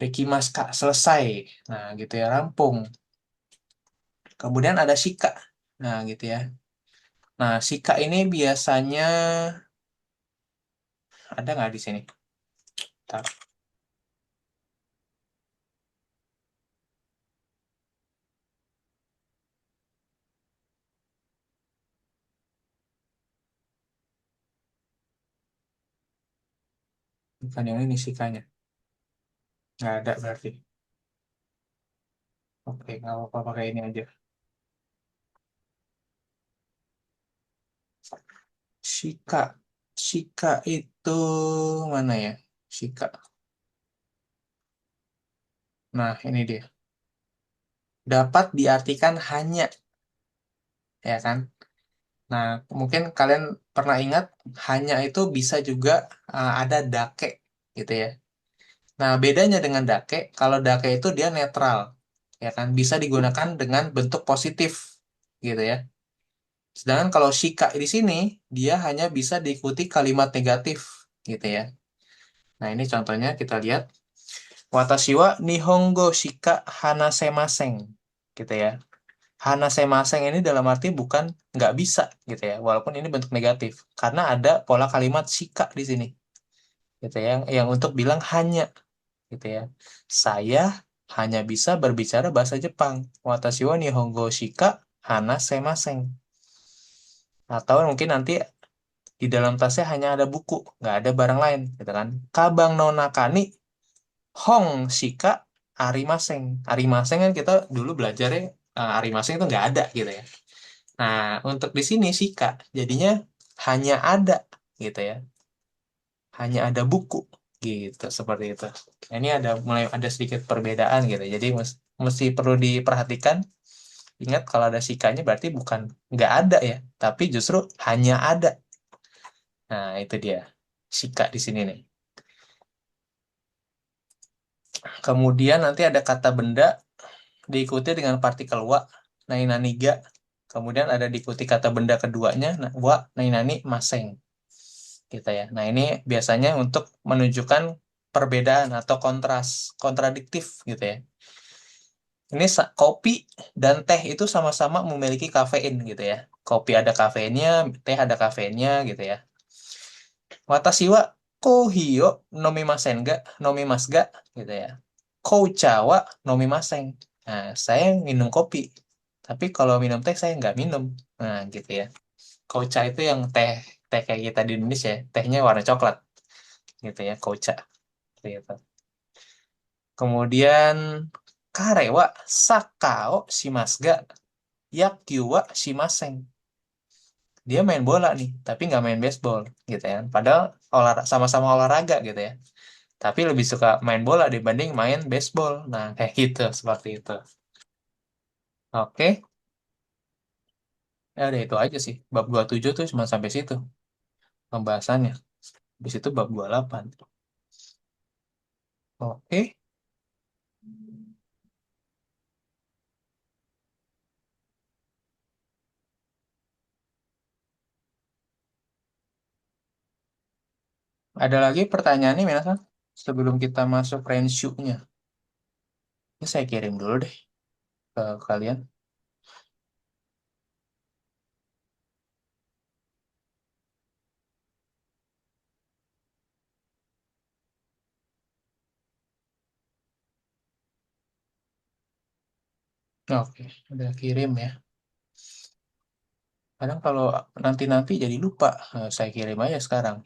Dekimasu ka selesai. Nah, gitu ya, rampung. Kemudian ada Shika. Nah, gitu ya. Nah, Shika ini biasanya ada nggak di sini? Bentar, bukan yang ini Shikanya. Nggak ada berarti. Oke, nggak apa-apa pakai ini aja. Shika. Shika itu mana ya? Shika. Nah, ini dia. Dapat diartikan hanya, ya kan? Nah, mungkin kalian pernah ingat, hanya itu bisa juga ada dake, gitu ya. Nah, bedanya dengan dake, kalau dake itu dia netral, ya kan? Bisa digunakan dengan bentuk positif, gitu ya. Sedangkan kalau shika di sini, dia hanya bisa diikuti kalimat negatif, gitu ya. Nah, ini contohnya kita lihat. Watashi wa nihongo shika hanasemasen, gitu ya. Hanasemasen ini dalam arti bukan nggak bisa, gitu ya. Walaupun ini bentuk negatif. Karena ada pola kalimat shika di sini, gitu ya. Yang untuk bilang hanya, gitu ya. Saya hanya bisa berbicara bahasa Jepang. Watashi wa nihongo shika hanasemasen. Atau mungkin nanti di dalam tasnya hanya ada buku, nggak ada barang lain, gitu kan. Kabang no nakani hong shika arimaseng. Arimaseng kan kita dulu belajarnya arimaseng itu nggak ada gitu ya. Nah, untuk di sini shika jadinya hanya ada gitu ya. Hanya ada buku gitu seperti itu. Nah, ini ada mulai ada sedikit perbedaan gitu. Jadi mesti perlu diperhatikan. Ingat kalau ada shikanya berarti bukan nggak ada ya, tapi justru hanya ada. Nah, itu dia. Shika di sini nih. Kemudian nanti ada kata benda diikuti dengan partikel wa, nainaniga. Kemudian ada diikuti kata benda keduanya, wa, nainani, maseng. Gitu ya. Nah, ini biasanya untuk menunjukkan perbedaan atau kontradiktif gitu ya. Ini kopi dan teh itu sama-sama memiliki kafein gitu ya. Kopi ada kafeinnya, teh ada kafeinnya gitu ya. Watashi wa kohiyo nomimasen ga, nomimasu ga gitu ya. Koucha wa nomimasen. Nah, saya minum kopi. Tapi kalau minum teh saya nggak minum. Nah, gitu ya. Koucha itu yang teh teh kayak kita di Indonesia, ya. Tehnya warna coklat gitu ya, koucha gitu. Kemudian kare wa sakao shimasu ga yakkyu wa shimasen. Dia main bola nih, tapi nggak main baseball gitu ya. Padahal sama-sama olahraga gitu ya. Tapi lebih suka main bola dibanding main baseball. Nah, kayak gitu, seperti itu. Oke, ya udah itu aja sih. Bab 27 tuh cuma sampai situ pembahasannya. Habis itu bab 28. Oke, ada lagi pertanyaan nih, Minasan? Sebelum kita masuk range-nya. Ini saya kirim dulu deh ke kalian. Oke, udah kirim ya. Kadang kalau nanti-nanti jadi lupa, saya kirim aja sekarang.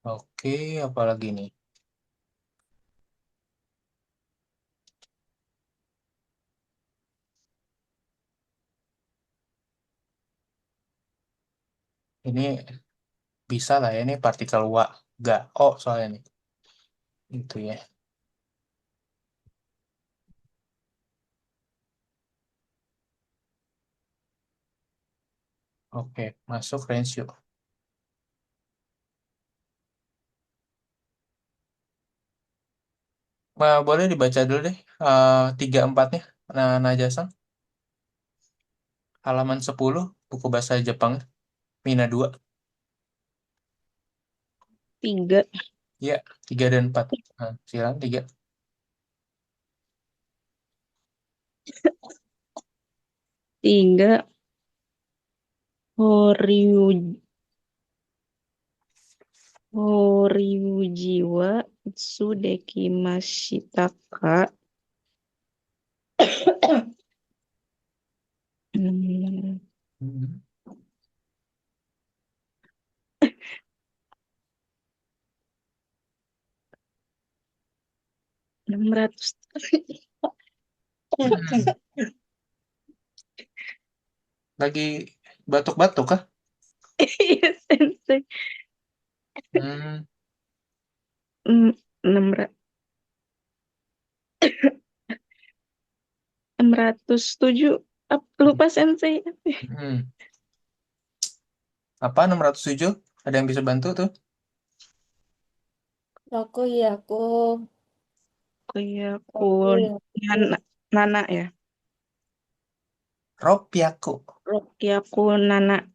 Oke, apalagi nih? Ini bisa lah ya, ini partikel Wa, gak O soalnya nih. Itu ya. Oke, masuk range yuk. Boleh dibaca dulu deh, tiga empatnya. Nah, Najasang, halaman 10 buku bahasa Jepang, Mina 2. Tiga. Ya, 3 dan 4. Nah, silakan 3. Tiga. Horyu, Horyujiwa Tsudeki Mashitaka. Hmm, 600. Lagi batuk-batuk kah? Iya, Sensei. Hmm, Hmm, 607. Lupa Sensei. hmm. Apa 607? Ada yang bisa bantu tuh? Aku ya aku. Aku Ropiaku. Nana, Nana ya. Ropiaku. Aku Nana.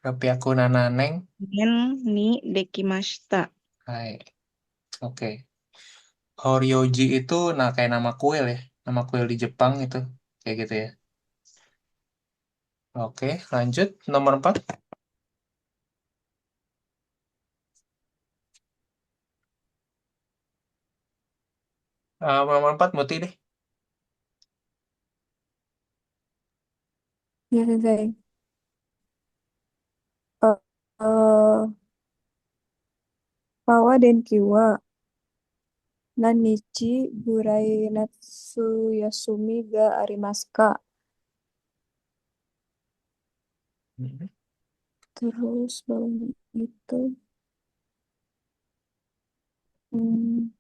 Ropiaku Nananeng. Nen ni dekimashita. Hai. Oke. Horyoji itu nah kayak nama kuil ya. Nama kuil di Jepang itu. Kayak gitu ya. Oke, lanjut. Nomor 4. Nomor 4 Muti deh. Ya, Sensei. Eh, eh, Pawa Denkiwa Nanichi Burai Natsuyasumi ga Arimasu ka? Mhm. Terus bawahnya itu hmm,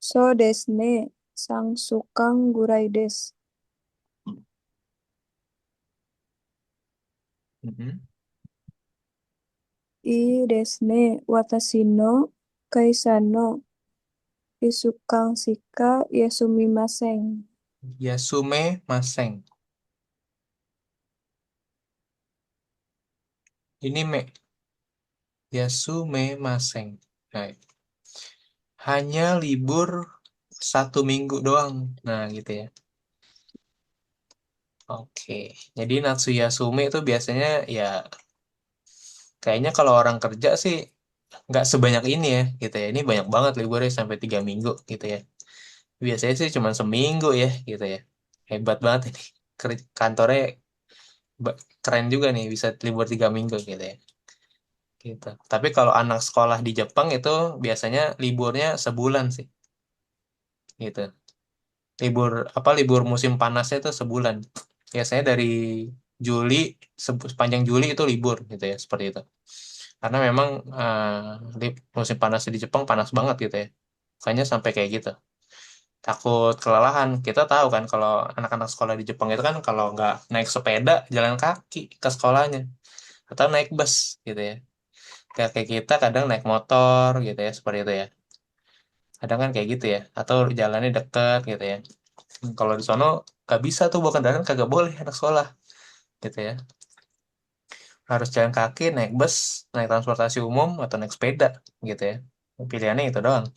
so desu ne Sangsukan Gurai desu. Mhm. I desu ne Watashi no Kaisa no Isukan shika Yasumimasen. Yasume Maseng. Ini Me. Yasume Maseng. Nah, hanya libur 1 minggu doang. Nah, gitu ya. Oke. Jadi Natsuya Sumi itu biasanya ya kayaknya kalau orang kerja sih nggak sebanyak ini ya gitu ya. Ini banyak banget liburnya sampai 3 minggu gitu ya. Biasanya sih cuma seminggu ya gitu ya. Hebat banget ini. Kantornya keren juga nih bisa libur 3 minggu gitu ya. Gitu. Tapi kalau anak sekolah di Jepang itu biasanya liburnya sebulan sih gitu. Libur musim panasnya itu sebulan. Biasanya dari Juli sepanjang Juli itu libur gitu ya seperti itu. Karena memang musim panas di Jepang panas banget gitu ya. Makanya sampai kayak gitu. Takut kelelahan. Kita tahu kan kalau anak-anak sekolah di Jepang itu kan kalau nggak naik sepeda jalan kaki ke sekolahnya atau naik bus gitu ya. Kayak kita kadang naik motor gitu ya, seperti itu ya. Kadang kan kayak gitu ya. Atau jalannya deket gitu ya. Kalau di sono gak bisa tuh bawa kendaraan, kagak boleh anak sekolah gitu ya. Harus jalan kaki, naik bus, naik transportasi umum, atau naik sepeda gitu ya. Pilihannya itu doang.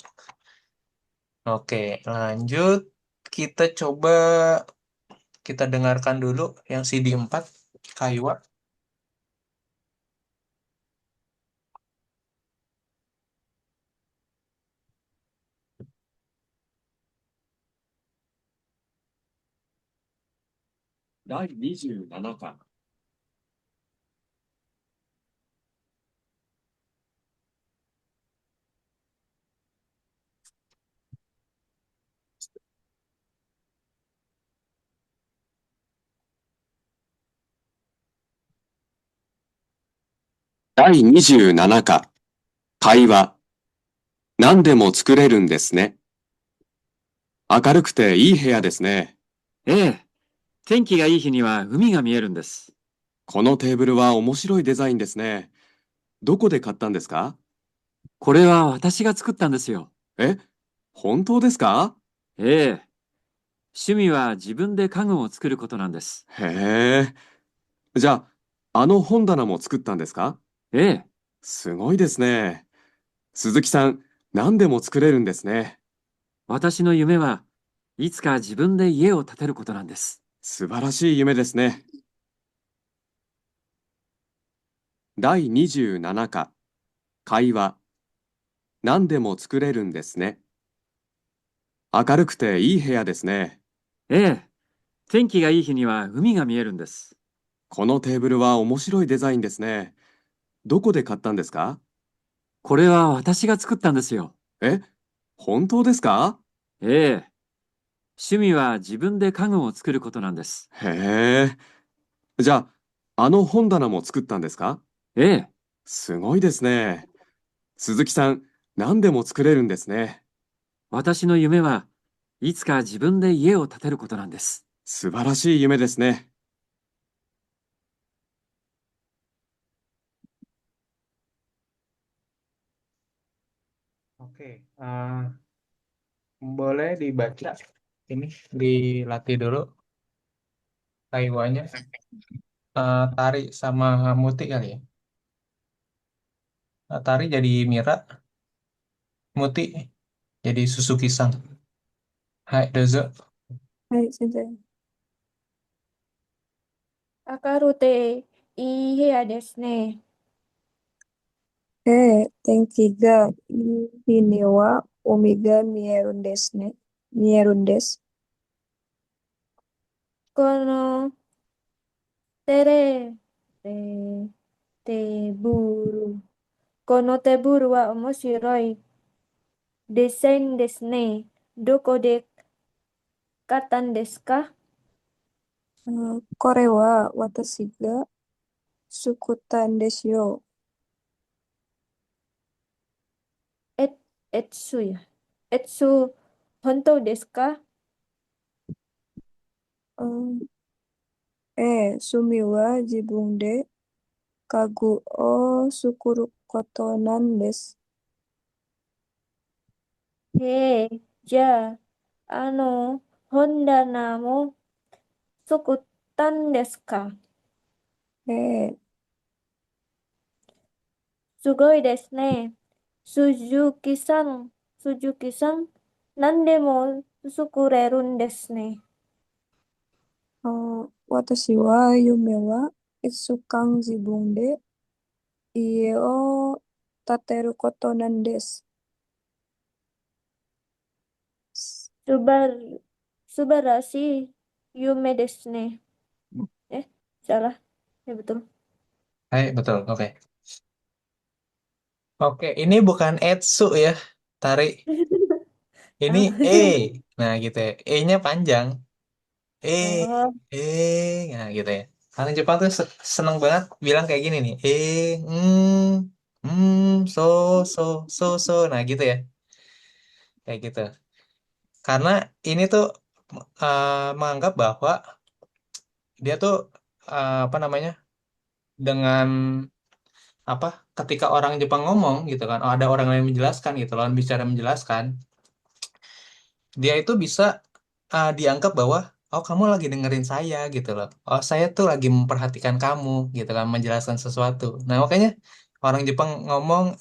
Oke, lanjut. Kita coba kita dengarkan dulu yang CD 4 Kaiwa. 第27課。第27課。会話。何でも作れるんですね。明るくていい部屋ですね。ええ、天気がいい日には海が見えるんです。このテーブルは面白いデザインですね。どこで買ったんですか？これは私が作ったんですよ。え、本当ですか？ええ、趣味は自分で家具を作ることなんです。へえ。じゃあ、あの本棚も作ったんですか？ええ、すごいですね。鈴木さん、何でも作れるんですね。私の夢はいつか自分で家を建てることなんです。素晴らしい夢ですね。第27課。会話。何でも作れるんですね。明るくていい部屋ですね。ええ、天気がいい日には海が見えるんです。このテーブルは面白いデザインですね。どこで買ったんですか？これは私が作ったんですよ。え、本当ですか？ええ、趣味は自分で家具を作ることなんです。へえ。じゃあ、あの本棚も作ったんですか？ええ、すごいですね。鈴木さん、何でも作れるんですね。私の夢はいつか自分で家を建てることなんです。素晴らしい夢ですね。Oke, boleh dibaca ini, dilatih dulu Kaiwanya. Tari sama Muti kali ya. Tari jadi Mira, Muti jadi Suzuki-san. Hai, dozo. はい、先生。明るくていい部屋ですね。天気がいい日には海が見えるんですね。見えるんです。このテレ、テ、テーブル。このテーブルは面白いデザインですね。どこで買ったんですか？これは私が作ったんですよ。え、エッツや。エッツ、本当ですか？うん、趣味は自分で家具を作ることなんです。へえ、じゃあ、本棚も作ったんですか？ええ、すごいですね。鈴木さん、鈴木さん、何でも作れるんですね。私は夢はいつか自分で家を建てることなんです。すばら、素晴らしい夢ですね。Eh, salah. Ya betul. Hai, betul. Oke. Oke, ini bukan Etsu ya, Tari. Ini Apa? E. Nah, gitu ya. E-nya panjang. E, Oh, E, nah gitu ya. Orang Jepang tuh seneng banget bilang kayak gini nih. So, so, so. Nah gitu ya. Kayak gitu. Karena ini tuh menganggap bahwa dia tuh apa namanya, dengan apa? ketika orang Jepang ngomong gitu kan, oh, ada orang yang menjelaskan gitu, lawan bicara menjelaskan, dia itu bisa dianggap bahwa oh kamu lagi dengerin saya gitu loh. Oh saya tuh lagi memperhatikan kamu gitu kan, menjelaskan sesuatu. Nah makanya orang Jepang ngomong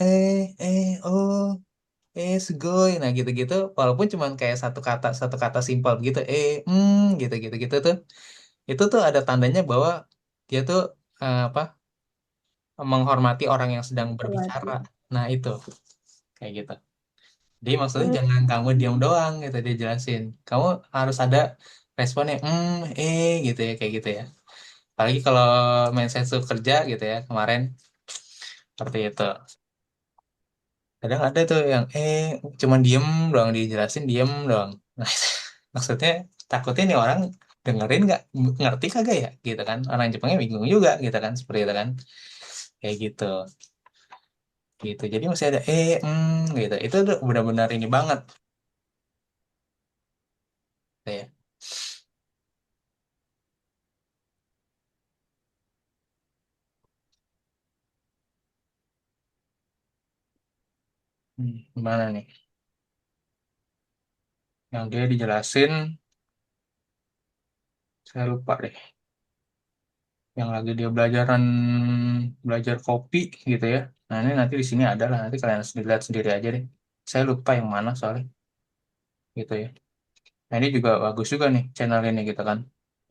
oh sugoi. Nah gitu-gitu walaupun cuman kayak satu kata simpel gitu gitu-gitu gitu tuh. Itu tuh ada tandanya bahwa dia tuh apa menghormati orang yang sedang Berarti. berbicara. Nah itu kayak gitu. Jadi maksudnya Hmm, jangan kamu diam doang gitu dia jelasin. Kamu harus ada responnya, gitu ya kayak gitu ya. Apalagi kalau main sensu kerja gitu ya kemarin seperti itu. Kadang ada tuh yang cuman diem doang dijelasin diem doang. Nah, maksudnya takutnya nih orang dengerin nggak ngerti kagak ya gitu kan. Orang Jepangnya bingung juga gitu kan seperti itu kan. Kayak gitu. Gitu. Jadi masih ada gitu. Itu udah benar-benar ini banget ya. Gimana nih? Yang dia dijelasin saya lupa deh. Yang lagi dia belajar kopi gitu ya. Nah ini nanti di sini ada lah, nanti kalian lihat sendiri aja deh. Saya lupa yang mana soalnya gitu ya. Nah ini juga bagus juga nih channel ini gitu kan.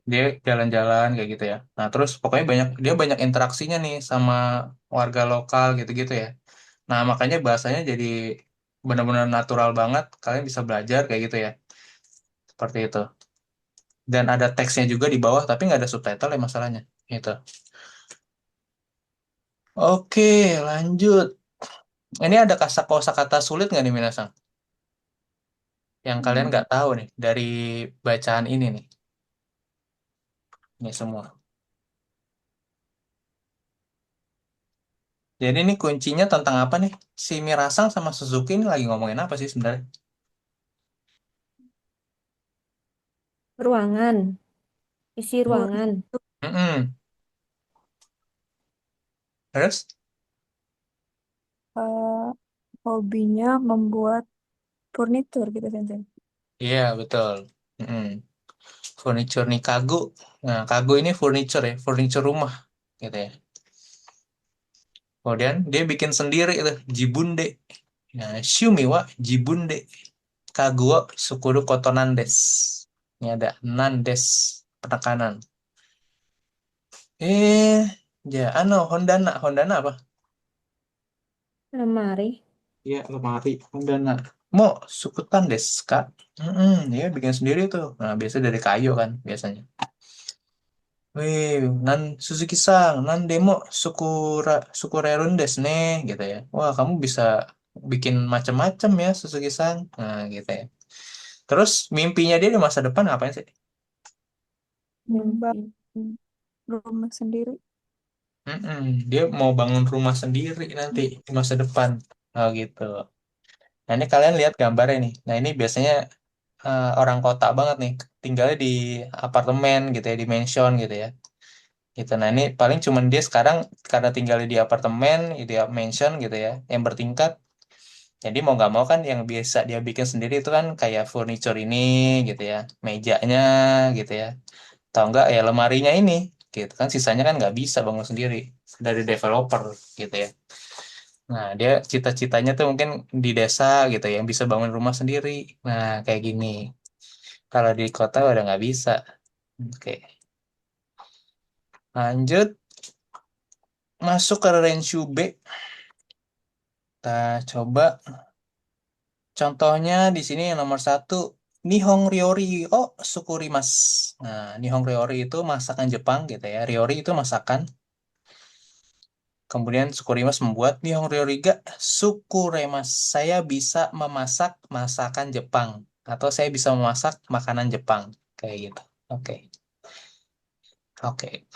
Dia jalan-jalan kayak gitu ya. Nah terus pokoknya dia banyak interaksinya nih sama warga lokal gitu-gitu ya. Nah makanya bahasanya jadi benar-benar natural banget. Kalian bisa belajar kayak gitu ya. Seperti itu. Dan ada teksnya juga di bawah tapi nggak ada subtitle ya masalahnya. Gitu. Oke, lanjut. Ini ada kosakata sulit nggak nih Minasang? Yang kalian hmm, nggak tahu nih dari bacaan ini nih. Ini semua. Jadi ini kuncinya tentang apa nih? Si Mirasang sama Suzuki ini lagi ngomongin apa sih sebenarnya? ruangan. Isi Oh, ruangan. Mm-mm. Terus? eh, hobinya membuat furnitur gitu Sensei. Iya, betul. Mm-mm. Furniture nih Kagu. Nah, Kagu ini furniture ya, furniture rumah gitu ya. Kemudian dia bikin sendiri itu, Jibunde. Nah, Shumi wa Jibunde. Kagu wa Sukuru Kotonan des. Ini ada Nandes penekanan. Eh, Hondana. Hondana apa? Lemari. Iya, lemari Hondana. Mo, sukutan desu ka? Dia bikin sendiri tuh. Nah, biasa dari kayu kan, biasanya. Wih, Suzuki-san, nan demo sukurerun desu ne, gitu ya. Wah, kamu bisa bikin macam-macam ya, Suzuki-san. Nah, gitu ya. Terus mimpinya dia di masa depan ngapain sih? Membangun rumah sendiri. Dia mau bangun rumah sendiri nanti di masa depan. Oh, gitu. Nah, ini kalian lihat gambarnya nih. Nah, ini biasanya orang kota banget nih, tinggalnya di apartemen gitu ya, di mansion gitu ya. Gitu. Nah, ini paling cuman dia sekarang karena tinggalnya di apartemen, di mansion gitu ya, yang bertingkat. Jadi mau nggak mau kan yang biasa dia bikin sendiri itu kan kayak furniture ini gitu ya, mejanya gitu ya. Atau enggak ya lemarinya ini gitu kan sisanya kan nggak bisa bangun sendiri dari developer gitu ya. Nah, dia cita-citanya tuh mungkin di desa gitu ya, yang bisa bangun rumah sendiri. Nah, kayak gini. Kalau di kota udah nggak bisa. Oke, lanjut masuk ke Renshu B. Kita coba contohnya di sini yang nomor satu. Nihong Ryori oh Sukurimas. Nah, Nihong Ryori itu masakan Jepang gitu ya. Ryori itu masakan. Kemudian Sukurimas membuat Nihong Ryori ga Sukuremas. Saya bisa memasak masakan Jepang. Atau saya bisa memasak makanan Jepang. Kayak gitu. Oke. Oke,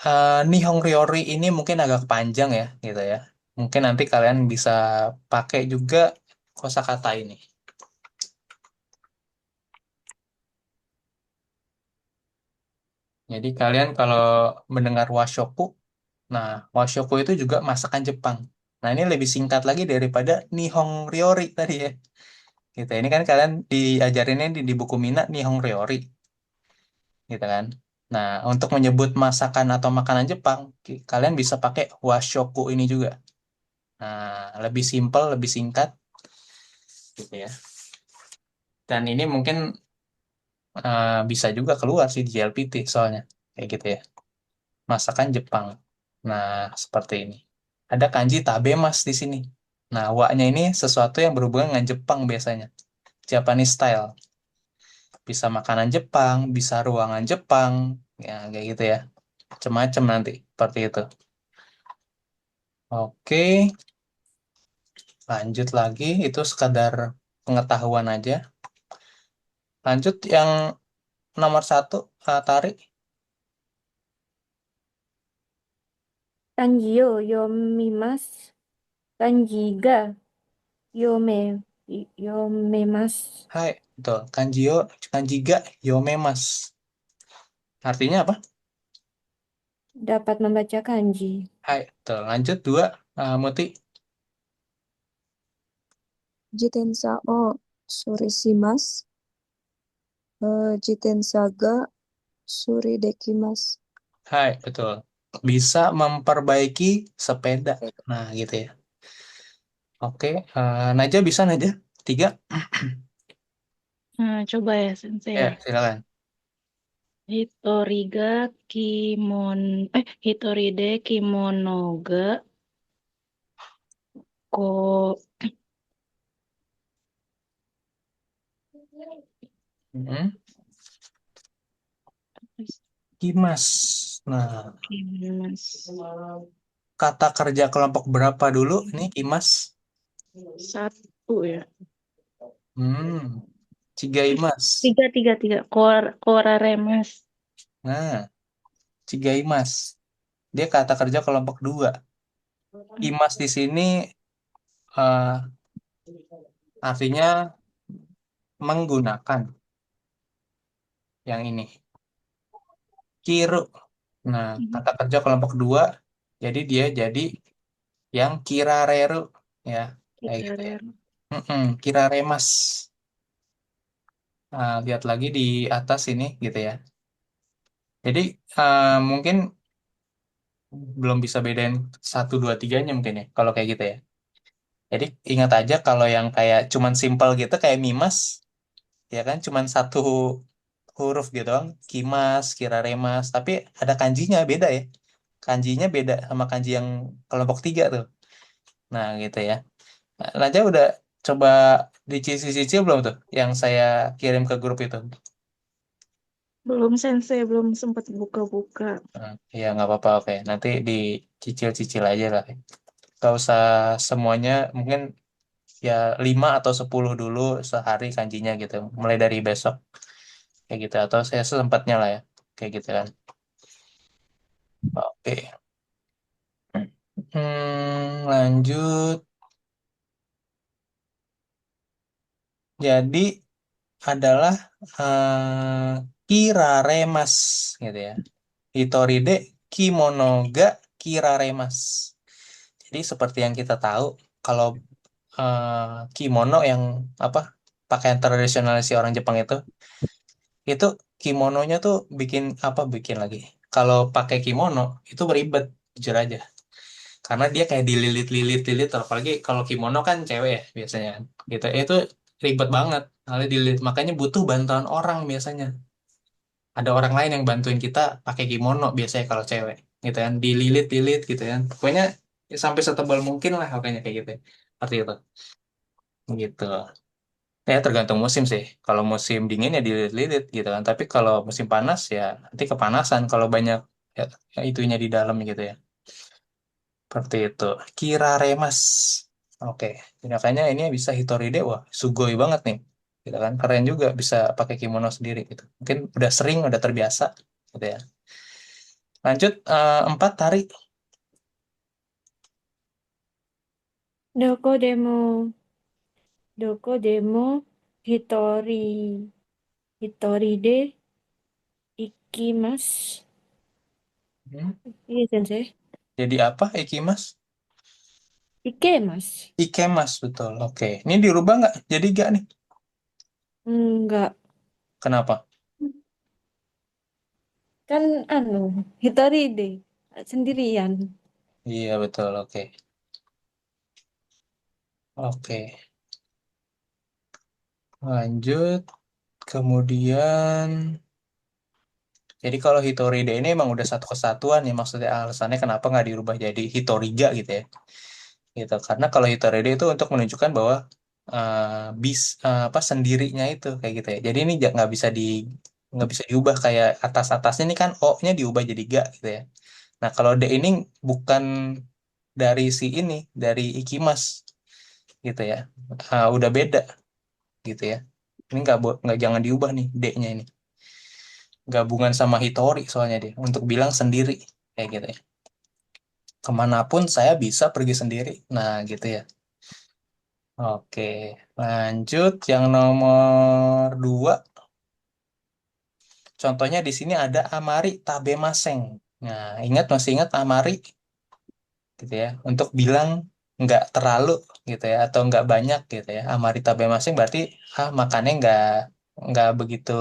Nihong Ryori ini mungkin agak panjang ya, gitu ya. Mungkin nanti kalian bisa pakai juga kosakata ini. Jadi kalian kalau mendengar washoku, nah washoku itu juga masakan Jepang. Nah, ini lebih singkat lagi daripada Nihong Ryori tadi ya. Gitu. Ini kan kalian diajarinnya di buku Mina Nihong Ryori, gitu kan. Nah, untuk menyebut masakan atau makanan Jepang, kalian bisa pakai washoku ini juga. Nah, lebih simpel, lebih singkat, gitu ya. Dan ini mungkin bisa juga keluar sih di JLPT soalnya, kayak gitu ya. Masakan Jepang. Nah, seperti ini. Ada kanji tabemas di sini. Nah, wa-nya ini sesuatu yang berhubungan dengan Jepang biasanya. Japanese style. Bisa makanan Jepang, bisa ruangan Jepang, ya kayak gitu ya. Macem-macem nanti, seperti itu. Oke, lanjut lagi. Itu sekadar pengetahuan aja. Lanjut yang nomor satu, Tari. Kanji yo yomimasu. Kanji ga yome yomemasu. Hai, betul. Kanji ga yomemas. Artinya apa? Dapat membaca kanji. Hai, betul. Lanjut dua, Muti. Jitensa o surishimasu. Jitensa ga suridekimasu. Hai, betul. Bisa memperbaiki sepeda. Nah, gitu ya. Oke, Naja bisa Naja? Tiga? Nah, coba ya, Sensei. Ya, silakan. Hitoriga Hitoride kimono ga ko Mm-mm. Kimas. Nah, kimas kata kerja kelompok berapa dulu? Ini Kimas. satu ya. Hmm, Cigaimas. Tiga, tiga, tiga. Koraremas. Nah, Cigaimas. Dia kata kerja kelompok dua. Imas di sini eh, artinya menggunakan yang ini. Kiru. Nah, kata kerja kelompok dua. Jadi dia jadi yang kirareru. Ya, kayak gitu ya. Kirarer. Kiraremas. Nah, lihat lagi di atas ini gitu ya. Jadi mungkin belum bisa bedain satu dua tiganya mungkin ya kalau kayak gitu ya. Jadi ingat aja kalau yang kayak cuman simple gitu kayak Mimas ya kan cuman satu huruf gitu kan Kimas, Kiraremas tapi ada kanjinya beda ya. Kanjinya beda sama kanji yang kelompok tiga tuh. Nah gitu ya. Nah, Raja udah coba dicicil-cicil belum tuh yang saya kirim ke grup itu? Belum, Sensei, belum sempat buka-buka. Nah, ya nggak apa-apa oke. Nanti dicicil-cicil aja lah. Gak usah semuanya mungkin ya 5 atau 10 dulu sehari kanjinya gitu mulai dari besok kayak gitu atau saya sempatnya lah ya kayak gitu kan oke. Lanjut jadi adalah kiraremas gitu ya hitoride kimono ga kiraremas jadi seperti yang kita tahu kalau kimono yang apa pakaian tradisional si orang Jepang itu kimononya tuh bikin lagi. Kalau pakai kimono itu beribet jujur aja. Karena dia kayak dililit-lilit-lilit apalagi kalau kimono kan cewek ya biasanya kan. Gitu. Itu ribet banget. Kalau dililit makanya butuh bantuan orang biasanya. Ada orang lain yang bantuin kita pakai kimono biasanya kalau cewek. Gitu kan dililit-lilit gitu kan. Pokoknya ya sampai setebal mungkin lah pokoknya kayak gitu. Seperti itu. Gitu. Ya tergantung musim sih. Kalau musim dingin ya dililit-lilit gitu kan. Tapi kalau musim panas ya nanti kepanasan kalau banyak ya, ya itunya di dalam gitu ya. Seperti itu. Kiraremas. Oke. Jadi makanya ini bisa Hitoride wah sugoi banget nih. Gitu kan. Keren juga bisa pakai kimono sendiri gitu. Mungkin udah sering, udah terbiasa gitu ya. Lanjut empat tari. Doko demo. Doko demo. Hitori. Hitori de ikimasu. Hmm. Iya, Sensei. Jadi apa Ikimas? Ikemas. Ikemas, betul. Oke. Ini dirubah nggak? Jadi gak nih? Enggak. Kenapa? Kan Hitoride. Sendirian. Iya, betul. Oke. Oke. Lanjut. Kemudian, jadi kalau Hitoride ini emang udah satu kesatuan ya. Maksudnya alasannya kenapa nggak dirubah jadi Hitoriga gitu ya. Gitu. Karena kalau Hitoride itu untuk menunjukkan bahwa apa sendirinya itu kayak gitu ya. Jadi ini nggak bisa diubah kayak atas-atasnya ini kan O-nya diubah jadi ga gitu ya. Nah, kalau D ini bukan dari si ini, dari Ikimas gitu ya. Udah beda gitu ya. Ini nggak jangan diubah nih D-nya ini. Gabungan sama Hitori soalnya dia untuk bilang sendiri kayak gitu ya. Kemanapun saya bisa pergi sendiri. Nah, gitu ya. Oke, lanjut yang nomor dua. Contohnya di sini ada Amari Tabemaseng. Nah, masih ingat Amari gitu ya, untuk bilang nggak terlalu gitu ya, atau nggak banyak gitu ya. Amari Tabemaseng berarti makannya nggak begitu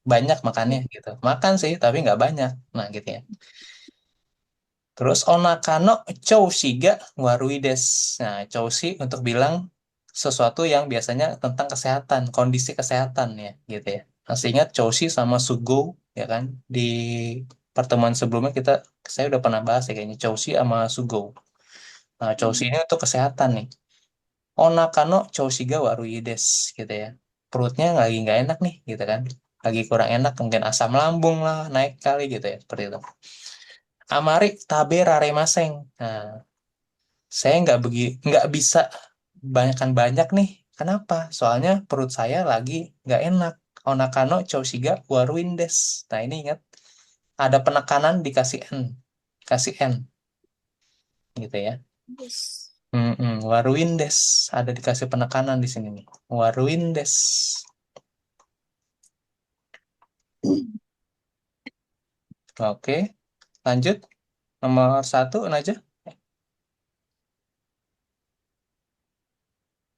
banyak makannya gitu. Makan sih, tapi nggak banyak. Nah, gitu ya. Terus onakano choushiga warui des. Nah, choushi untuk bilang sesuatu yang biasanya tentang kesehatan, kondisi kesehatan ya, gitu ya. Masih ingat choushi sama sugo ya kan? Di pertemuan sebelumnya saya udah pernah bahas ya kayaknya choushi sama sugo. Nah, choushi ini untuk kesehatan nih. Onakano choushiga warui des gitu ya. Perutnya lagi nggak enak nih gitu kan. Lagi kurang enak, mungkin asam lambung lah naik kali gitu ya, seperti itu. Amari tabe raremaseng. Nah, saya nggak bisa banyakkan banyak nih. Kenapa? Soalnya perut saya lagi nggak enak. Onakano choushiga waruin des. Nah, ini ingat ada penekanan dikasih n, kasih n gitu ya. Yes. Waruin des ada dikasih penekanan di sini nih. Waruin des. Oke, lanjut nomor satu aja.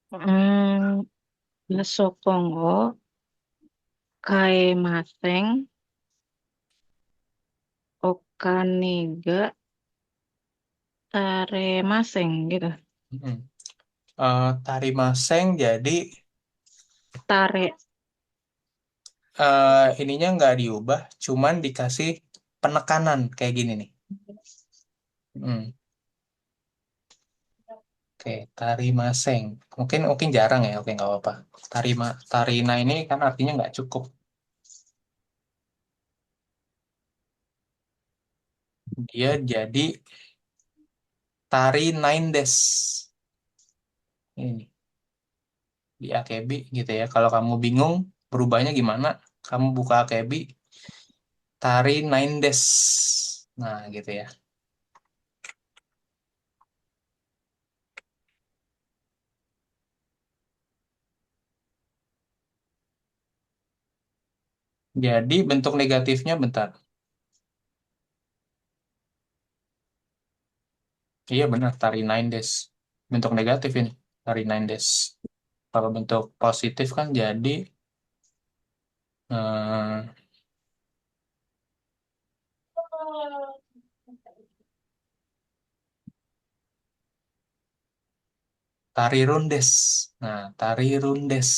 Hmm, Nasokongo, kaemaseng, okaniga, taremaseng gitu. Mm-mm. Tarimaseng jadi Tare. ininya nggak diubah, cuman dikasih penekanan kayak gini nih. Hmm, oke, tari maseng. Mungkin mungkin jarang ya. Oke, nggak apa-apa. Tarina ini kan artinya nggak cukup. Dia jadi tari nine days. Ini di AKB gitu ya. Kalau kamu bingung berubahnya gimana, kamu buka AKB tari nine days. Nah, gitu ya. Jadi bentuk negatifnya bentar. Iya benar, tari nine days. Bentuk negatif ini, tari nine days. Kalau bentuk positif kan jadi eh, tari rundes. Nah, tari rundes.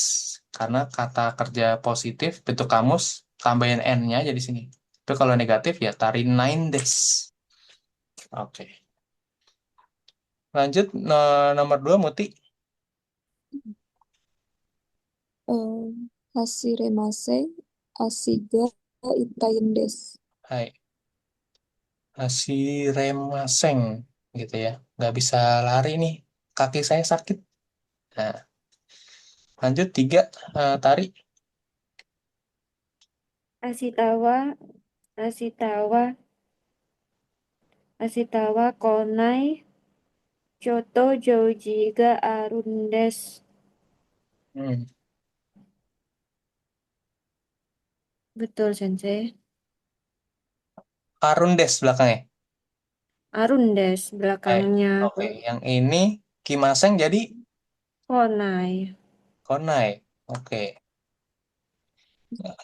Karena kata kerja positif, bentuk kamus, tambahin N-nya aja di sini. Tapi kalau negatif ya tari nine days. Oke. Lanjut, nomor dua, Muti. Hashiremase, Asiga, Itaien des. Hai. Hasiremaseng. Gitu ya. Nggak bisa lari nih. Kaki saya sakit. Nah, lanjut, tiga, tari. Asitawa, Asitawa, Asitawa Konai, Kyoto Joji ga Arundes. Hmm. Betul, Sensei. Arundes belakangnya. Arundes Hai. belakangnya. Oke, yang ini Kimaseng jadi konai. konai. Oke.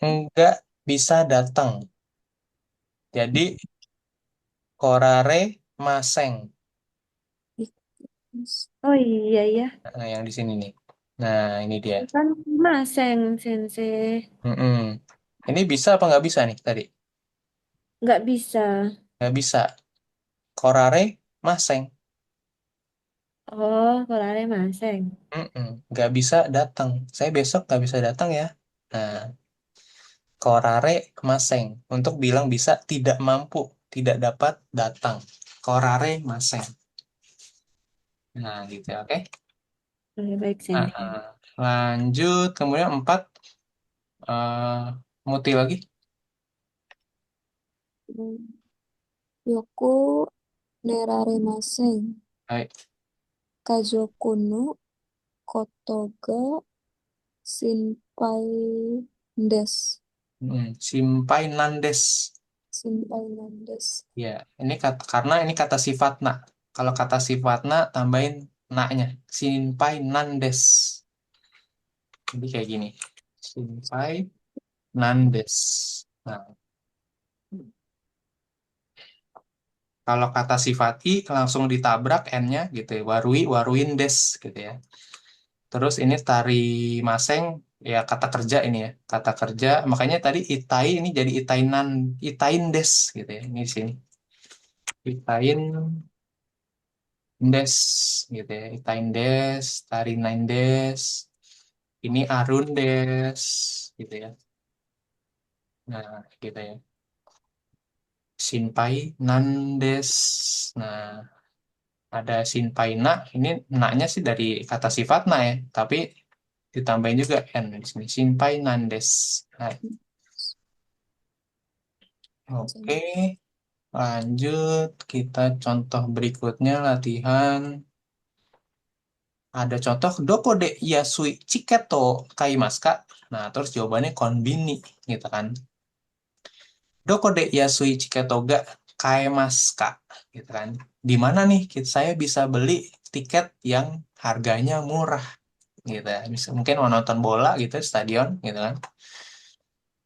Enggak bisa datang. Jadi korare maseng. Oh iya ya. Nah, yang di sini nih. Nah, ini dia. Kan maseng, sensei. Mm-mm. Ini bisa apa nggak bisa nih tadi? Nggak bisa. Nggak bisa. Korare maseng. Oh, korare maseng. Mm-mm. Nggak bisa datang. Saya besok nggak bisa datang ya. Nah, korare maseng. Untuk bilang bisa tidak mampu, tidak dapat datang. Korare maseng. Nah, gitu ya. Oke. Oke, baik, Nah, sensei. lanjut. Kemudian 4. eh muti lagi. Yoku neraremasen. Baik. Kazoku no koto ga shinpai desu. Simpai nandes. Shinpai nan desu. Ya, ini kata, karena ini kata sifat na. Kalau kata sifat na, tambahin na-nya. Simpai nandes. Jadi kayak gini. Simpai nandes. Nah, kalau kata sifati langsung ditabrak n-nya gitu ya. Warui, waruin des gitu ya. Terus ini tari maseng, ya kata kerja ini ya. Kata kerja, makanya tadi itai ini jadi itainan, itain des gitu ya. Ini di sini. Itain des gitu ya. Itain des, tari nine des. Ini Arun des gitu ya. Nah, gitu ya. Shinpai Nandes. Nah, ada Shinpai na. Ini na-nya sih dari kata sifat na ya, tapi ditambahin juga n di sini. Shinpai Nandes. Nah, oke, lanjut kita contoh berikutnya latihan. Ada contoh doko de yasui chiketo kaimasu ka? Nah, terus jawabannya konbini gitu kan. Doko de yasui chiketo ga kaemasu ka? Gitu kan. Di mana nih saya bisa beli tiket yang harganya murah gitu ya. Mungkin mau nonton bola gitu stadion gitu kan.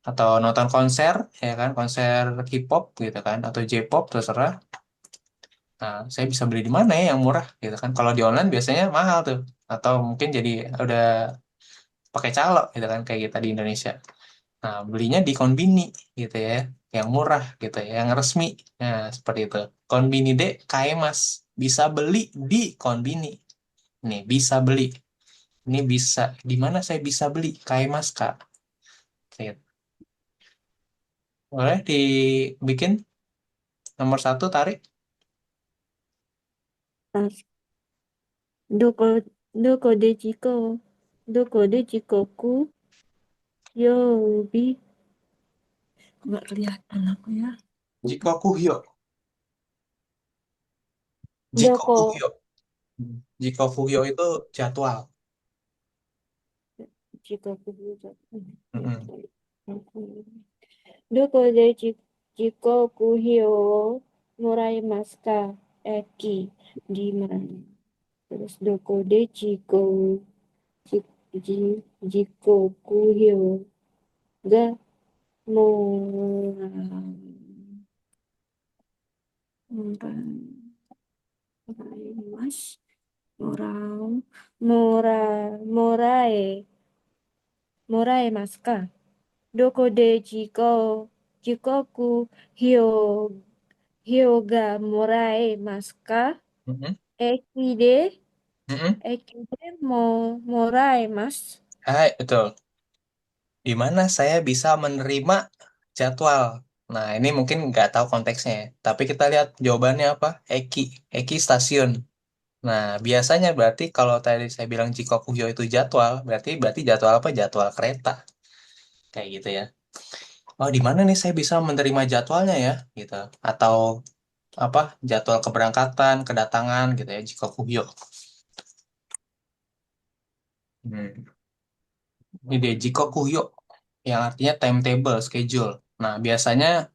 Atau nonton konser ya kan, konser K-pop gitu kan atau J-pop terserah. Nah, saya bisa beli di mana ya yang murah gitu kan. Kalau di online biasanya mahal tuh. Atau mungkin jadi udah pakai calo gitu kan kayak kita di Indonesia. Nah, belinya di konbini gitu ya, yang murah gitu ya, yang resmi. Nah, seperti itu. Konbini de kaemas, bisa beli di konbini. Nih, bisa beli. Ini bisa, di mana saya bisa beli? Kaemas, Kak. Gitu. Boleh dibikin nomor 1 tarik. Tas. Doko, doko de chiko. Doko de chikoku. Yobi. Nggak kelihatan aku ya. Jikoku hyo. Jikoku Doko. hyo. Jikoku hyo itu jadwal. Chikoku. Mm-mm. Doko de chikoku hyo moraimasu ka? Eki. Di mana? Terus doko de jikoku hyo ga moraimasu. Morau. Morae. Moraemasu ka? Doko de jikoku hyo, ga moraemasu ka? Mm-mm. Eki de, Mm-mm. moraemasu. Hai, betul. Di mana saya bisa menerima jadwal? Nah, ini mungkin nggak tahu konteksnya ya. Tapi kita lihat jawabannya apa? Eki. Eki stasiun. Nah, biasanya berarti kalau tadi saya bilang Jikokugyo itu jadwal, berarti jadwal apa? Jadwal kereta. Kayak gitu ya. Oh, di mana nih saya bisa menerima jadwalnya ya? Gitu. Atau apa? Jadwal keberangkatan, kedatangan gitu ya, Jikokugyo. Hmm. Ini dia Jikokugyo yang artinya timetable, schedule. Nah, biasanya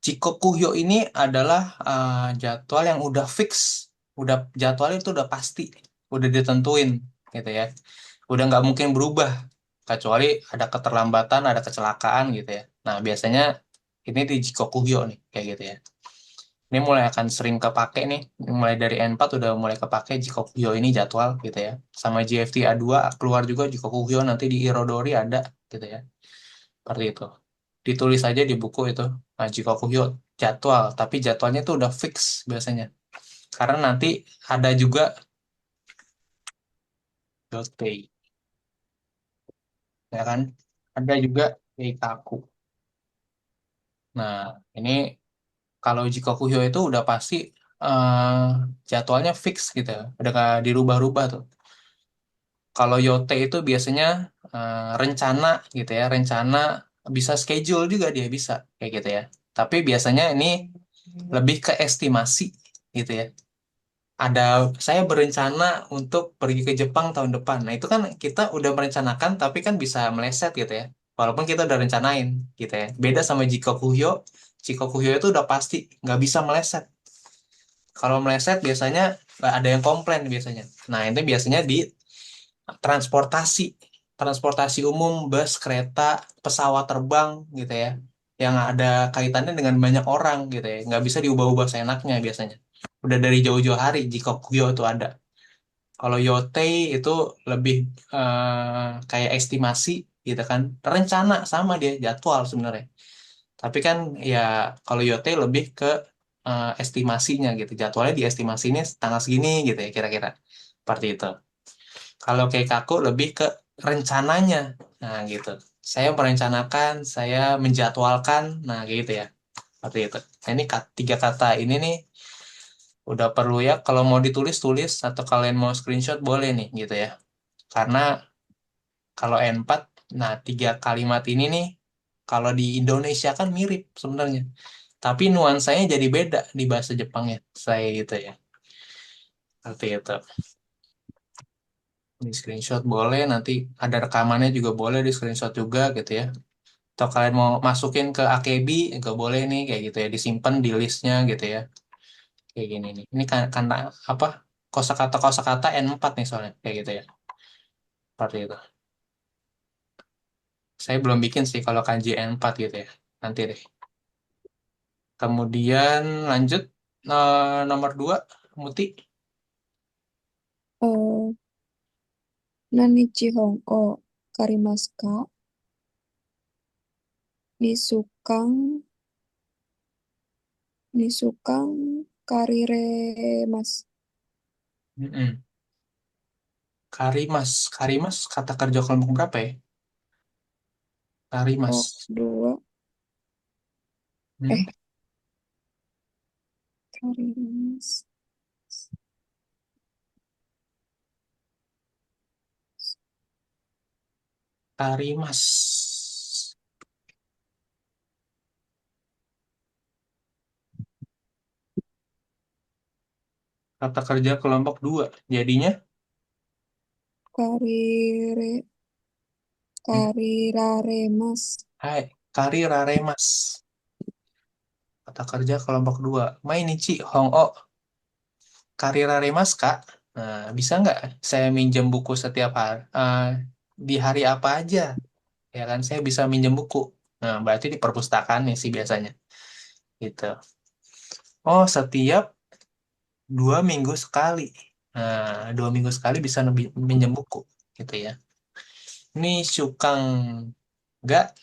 Jikokugyo ini adalah jadwal yang udah fix, udah jadwal itu udah pasti, udah ditentuin gitu ya. Udah nggak mungkin berubah kecuali ada keterlambatan, ada kecelakaan gitu ya. Nah, biasanya ini di Jikokugyo nih kayak gitu ya. Ini mulai akan sering kepake nih, mulai dari N4 udah mulai kepake Jikokugyo ini jadwal gitu ya. Sama GFT A2 keluar juga Jikokugyo, nanti di Irodori ada gitu ya. Seperti itu. Ditulis aja di buku itu, Jikokugyo jadwal, tapi jadwalnya itu udah fix biasanya. Karena nanti ada juga Yotei, ya kan? Ada juga Keikaku. Nah, ini kalau Jikokugyo itu udah pasti eh, jadwalnya fix gitu ya. Udah nggak dirubah-rubah tuh. Kalau Yote itu biasanya rencana gitu ya, rencana bisa schedule juga dia bisa kayak gitu ya. Tapi biasanya ini lebih ke estimasi gitu ya. Ada saya berencana untuk pergi ke Jepang tahun depan. Nah, itu kan kita udah merencanakan tapi kan bisa meleset gitu ya. Walaupun kita udah rencanain gitu ya. Beda sama Jikokuhyo. Jikokuhyo itu udah pasti nggak bisa meleset. Kalau meleset biasanya nggak ada yang komplain biasanya. Nah, itu biasanya di transportasi, transportasi umum, bus, kereta, pesawat terbang gitu ya, yang ada kaitannya dengan banyak orang gitu ya, nggak bisa diubah-ubah seenaknya biasanya. Udah dari jauh-jauh hari jika Kugyo itu ada. Kalau Yotei itu lebih kayak estimasi gitu kan, rencana sama dia jadwal sebenarnya. Tapi kan ya kalau Yotei lebih ke estimasinya gitu, jadwalnya diestimasi ini tanggal segini gitu ya kira-kira. Seperti itu. Kalau kayak kaku lebih ke rencananya. Nah, gitu. Saya merencanakan, saya menjadwalkan, nah gitu ya. Seperti itu. Nah, ini tiga kata ini nih udah perlu ya. Kalau mau ditulis tulis atau kalian mau screenshot boleh nih gitu ya. Karena kalau N4, nah tiga kalimat ini nih kalau di Indonesia kan mirip sebenarnya. Tapi nuansanya jadi beda di bahasa Jepangnya. Saya gitu ya. Seperti itu. Di screenshot boleh, nanti ada rekamannya juga boleh di screenshot juga gitu ya. Atau kalian mau masukin ke AKB juga boleh nih kayak gitu ya, disimpan di listnya gitu ya, kayak gini nih. Ini karena apa, kosakata N4 nih soalnya kayak gitu ya, seperti itu. Saya belum bikin sih kalau kanji N4 gitu ya, nanti deh. Kemudian lanjut nomor 2, Muti. Eh, Nanichi Hongo Karimasu ka? Nisukang Nisukang Kariremas. Mm-mm. Karimas, Karimas kata kerja kelompok berapa ya? Oh, Karimas. dua. Hmm? Eh, Karimas. Karimas. Kata kerja kelompok 2. Jadinya, Karire hmm, Kariraremas. hai, Kariraremas. Kata kerja kelompok 2. Mainichi Hongo Kariraremas, Kak. Nah, bisa nggak saya minjem buku setiap hari? Di hari apa aja? Ya kan, saya bisa minjem buku. Nah, berarti di perpustakaan nih sih biasanya. Gitu. Oh, setiap 2 minggu sekali. Nah, 2 minggu sekali bisa minjem buku. Gitu ya. Ini Shukang nggak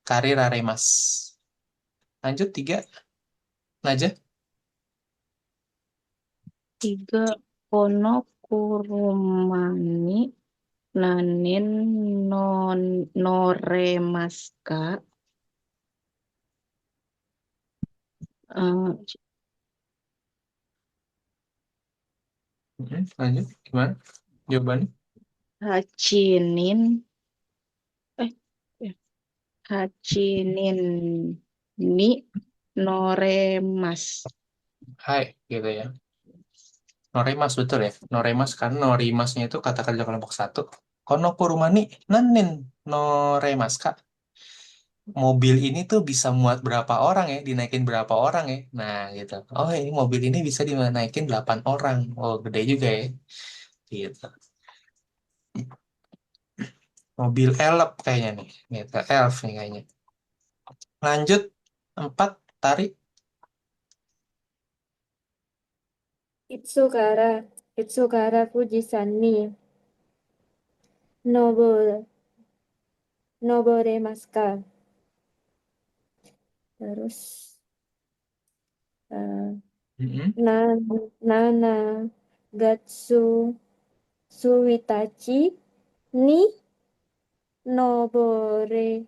Kariraremas. Lanjut 3, aja. 3. Kono kurumani nanin non noremaska. Eh, Lanjut. Gimana jawabannya? hachinin. Eh, eh, hachinin ni noremas. Hai, gitu ya. Noremas betul ya. Noremas karena norimasnya itu kata kerja kelompok 1. Kono kurumani nanin noremas, Kak. Mobil ini tuh bisa muat berapa orang ya, dinaikin berapa orang ya. Nah, gitu. Oh, ini mobil ini bisa dinaikin 8 orang. Oh, gede juga ya. Gitu. Mobil elf kayaknya nih. Gitu. Elf nih kayaknya. Lanjut 4 tarik. Itsukara, Itsukara Fujisan ni noboru, noboremasu ka? Terus eh, Mm-mm. nana gatsu suitachi ni nobore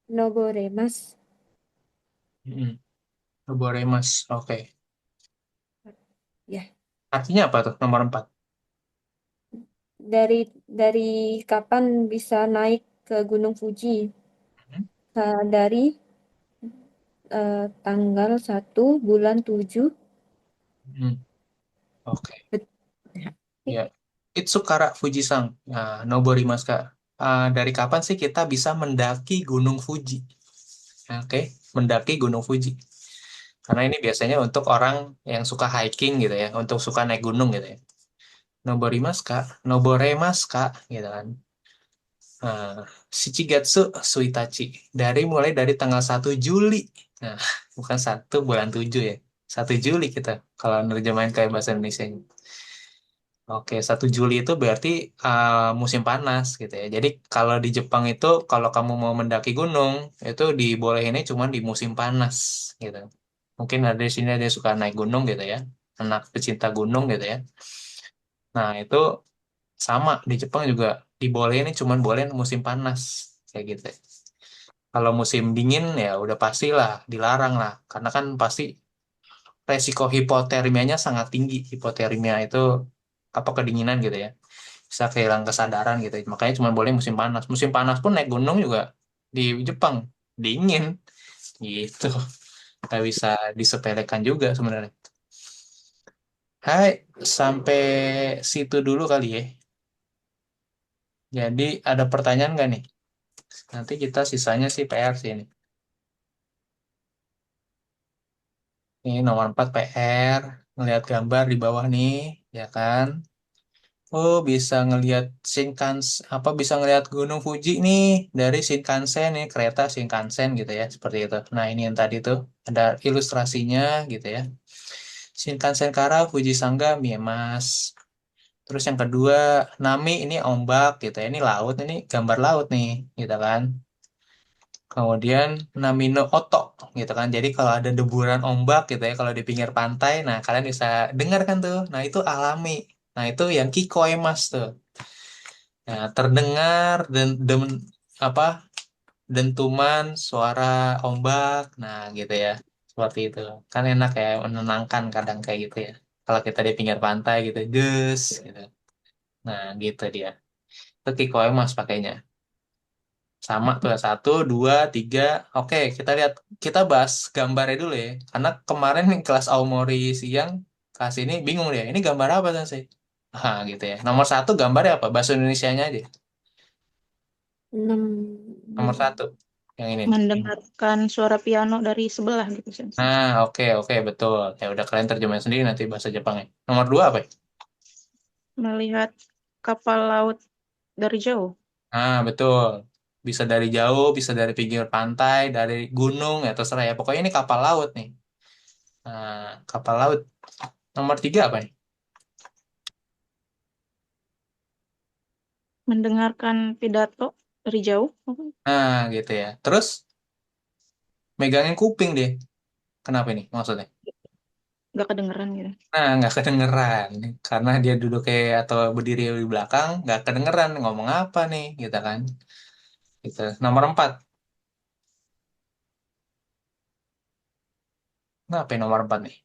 noboremasu. Mm-mm. Noboremas. Oke. Ya, Artinya apa tuh nomor 4? dari kapan bisa naik ke Gunung Fuji? Dari tanggal 1 bulan 7. Oke. Bet- Ya. Itsukara Fujisang. Nah, Noborimasu Kak. Dari kapan sih kita bisa mendaki Gunung Fuji? Oke, mendaki Gunung Fuji. Karena ini biasanya untuk orang yang suka hiking gitu ya, untuk suka naik gunung gitu ya. Noborimasu Kak, Noboremasu Kak, gitu kan. Nah, Shichigatsu Suitachi. Mulai dari tanggal 1 Juli. Nah, bukan 1 bulan 7 ya. 1 Juli kita kalau nerjemahin kayak bahasa Indonesia. Oke, 1 Juli itu berarti musim panas gitu ya. Jadi kalau di Jepang itu kalau kamu mau mendaki gunung itu dibolehinnya cuma di musim panas gitu. Mungkin ada di sini ada yang suka naik gunung gitu ya, anak pecinta gunung gitu ya. Nah itu sama di Jepang juga dibolehin cuma boleh musim panas kayak gitu. Kalau musim dingin ya udah pastilah dilarang lah, karena kan pasti resiko hipotermianya sangat tinggi. Hipotermia itu apa kedinginan gitu ya, bisa kehilangan kesadaran gitu. Makanya cuma boleh musim panas. Musim panas pun naik gunung juga di Jepang dingin gitu. Nggak bisa disepelekan juga sebenarnya. Hai, sampai situ dulu kali ya. Jadi ada pertanyaan nggak nih? Nanti kita sisanya sih PR sih ini. Ini nomor 4 PR. Ngelihat gambar di bawah nih, ya kan? Oh, bisa ngelihat apa bisa ngelihat Gunung Fuji nih dari Shinkansen nih, kereta Shinkansen gitu ya, seperti itu. Nah, ini yang tadi tuh ada ilustrasinya gitu ya. Shinkansen Kara Fuji Sangga Miemas. Terus yang kedua, Nami ini ombak gitu ya. Ini laut, ini gambar laut nih, gitu kan. Kemudian Namino Oto gitu kan. Jadi kalau ada deburan ombak gitu ya, kalau di pinggir pantai, nah kalian bisa dengar kan tuh. Nah, itu alami. Nah, itu yang Kikoemas tuh. Nah, terdengar apa dentuman suara ombak. Nah, gitu ya. Seperti itu. Kan enak ya, menenangkan kadang kayak gitu ya. Kalau kita di pinggir pantai gitu, des gitu. Nah, gitu dia. Itu Kikoemas pakainya. Sama tuh 1, 2, 3. Oke, kita lihat, kita bahas gambarnya dulu ya. Karena kemarin nih kelas Aomori siang, kelas ini bingung dia. Ini gambar apa sih? Nah, gitu ya. Nomor 1 gambarnya apa? Bahasa Indonesianya aja. 6, Nomor 1 yang ini nih. Mendengarkan suara piano dari sebelah gitu, Sensei. Nah, oke, oke, betul. Ya udah kalian terjemahin sendiri nanti bahasa Jepangnya. Nomor 2 apa ya? Melihat kapal laut dari jauh. Nah, betul. Bisa dari jauh, bisa dari pinggir pantai, dari gunung, ya terserah ya. Pokoknya ini kapal laut nih. Nah, kapal laut. Nomor 3 apa nih? Mendengarkan pidato dari jauh. Nah, gitu ya. Terus megangin kuping dia. Kenapa ini maksudnya? Gak kedengeran gitu. Nah, nggak kedengeran. Karena dia duduk kayak atau berdiri di belakang, nggak kedengeran ngomong apa nih, gitu kan. Gitu. Nomor 4. Nah, apa yang nomor 4 nih?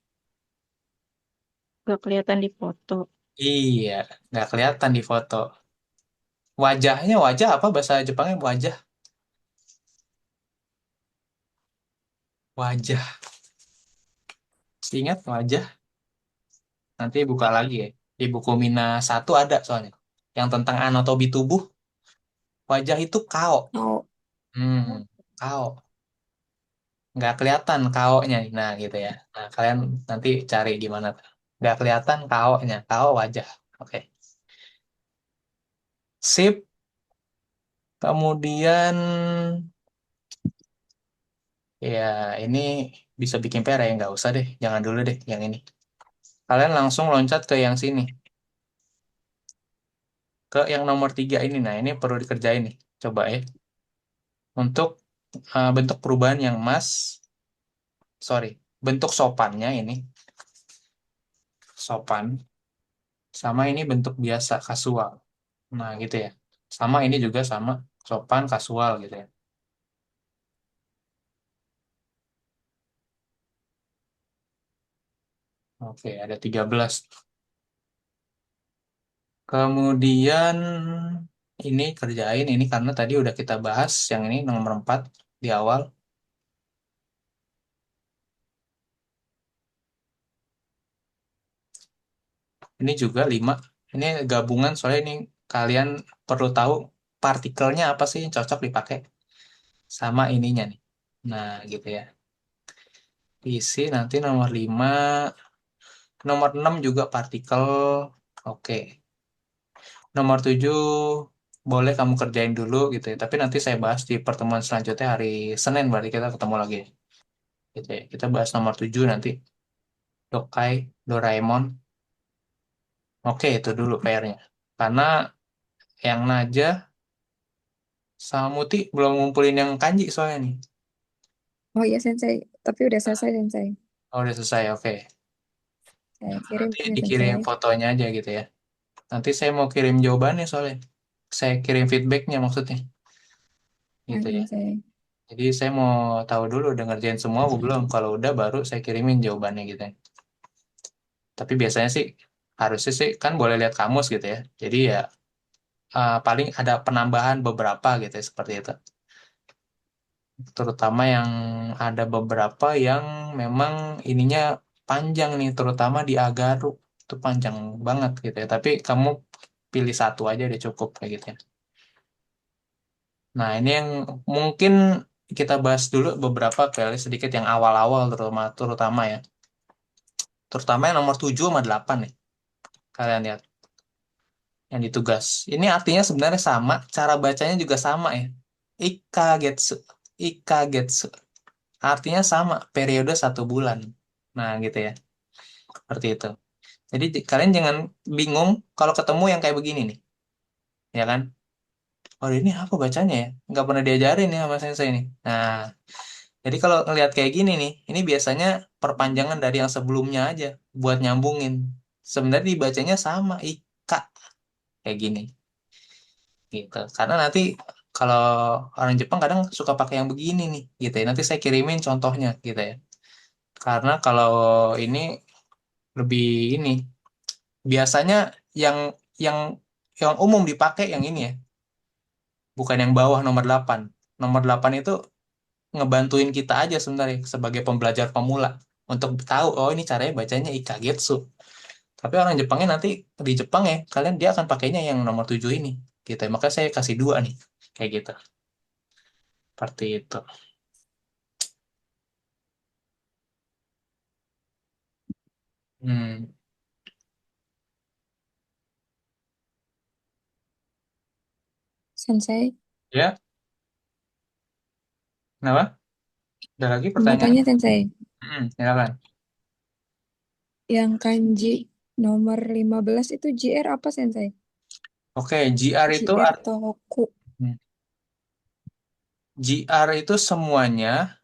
Gak kelihatan di foto. Iya, nggak kelihatan di foto. Wajahnya, wajah apa bahasa Jepangnya wajah? Wajah. Ingat wajah? Nanti buka lagi ya. Di buku Mina 1 ada soalnya. Yang tentang anatomi tubuh, wajah itu kao. Oh, Hmm, kao. Nggak kelihatan kaoknya nih. Nah, gitu ya. Nah, kalian nanti cari gimana tuh. Nggak kelihatan kaoknya. Kao wajah. Oke. Sip. Kemudian ya ini bisa bikin PR ya, nggak usah deh, jangan dulu deh yang ini. Kalian langsung loncat ke yang sini, ke yang nomor 3 ini. Nah ini perlu dikerjain nih, coba ya. Untuk bentuk perubahan yang sorry, bentuk sopannya ini, sopan, sama ini bentuk biasa, kasual. Nah gitu ya. Sama ini juga sama, sopan, kasual gitu ya. Oke, ada 13. Kemudian ini kerjain ini karena tadi udah kita bahas yang ini nomor 4 di awal. Ini juga 5. Ini gabungan soalnya ini kalian perlu tahu partikelnya apa sih yang cocok dipakai sama ininya nih. Nah, gitu ya. Isi nanti nomor 5, nomor 6 juga partikel. Oke. Nomor 7 boleh kamu kerjain dulu gitu ya. Tapi nanti saya bahas di pertemuan selanjutnya hari Senin berarti kita ketemu lagi. Gitu ya. Kita bahas nomor 7 nanti. Dokai, Doraemon. Oke, itu dulu PR-nya. Karena yang Naja sama Muti belum ngumpulin yang kanji soalnya nih. Oh iya, Sensei. Tapi udah selesai, Sensei. Oh, udah selesai, oke. Saya kirim Nanti ya, dikirim Sensei. fotonya aja gitu ya. Nanti saya mau kirim jawabannya soalnya. Saya kirim feedbacknya maksudnya. Ah, Gitu ya. Sensei. Jadi saya mau tahu dulu udah ngerjain semua apa belum. Kalau udah baru saya kirimin jawabannya gitu ya. Tapi biasanya sih harusnya sih kan boleh lihat kamus gitu ya. Jadi ya paling ada penambahan beberapa gitu ya seperti itu. Terutama yang ada beberapa yang memang ininya panjang nih, terutama di Agaru itu panjang banget gitu ya. Tapi kamu pilih satu aja udah cukup kayak gitu ya. Nah ini yang mungkin kita bahas dulu beberapa kali sedikit yang awal-awal terutama ya. Terutama yang nomor 7 sama 8 nih. Kalian lihat yang ditugas. Ini artinya sebenarnya sama, cara bacanya juga sama ya. Ikagetsu. Ikagetsu. Artinya sama, periode 1 bulan. Nah, gitu ya. Seperti itu. Jadi kalian jangan bingung kalau ketemu yang kayak begini nih. Ya kan? Oh, ini apa bacanya ya? Nggak pernah diajarin ya sama sensei ini. Nah, jadi kalau ngelihat kayak gini nih, ini biasanya perpanjangan dari yang sebelumnya aja buat nyambungin. Sebenarnya dibacanya sama, Ika. Kayak gini. Gitu. Karena nanti kalau orang Jepang kadang suka pakai yang begini nih, gitu ya. Nanti saya kirimin contohnya, gitu ya. Karena kalau ini lebih ini biasanya yang yang yang umum dipakai yang ini ya, bukan yang bawah nomor 8. Nomor 8 itu ngebantuin kita aja sebenarnya sebagai pembelajar pemula untuk tahu oh ini caranya bacanya ikagetsu. Tapi orang Jepangnya nanti di Jepang ya, kalian dia akan pakainya yang nomor 7 ini. Gitu ya. Makanya saya kasih 2 nih. Kayak gitu. Seperti itu. Hmm. Sensei. Ya, kenapa? Ada lagi Mau pertanyaan? tanya, Sensei. Silakan. Yang kanji nomor 15 itu JR apa, Sensei? Oke, GR itu JR Tohoku. GR itu semuanya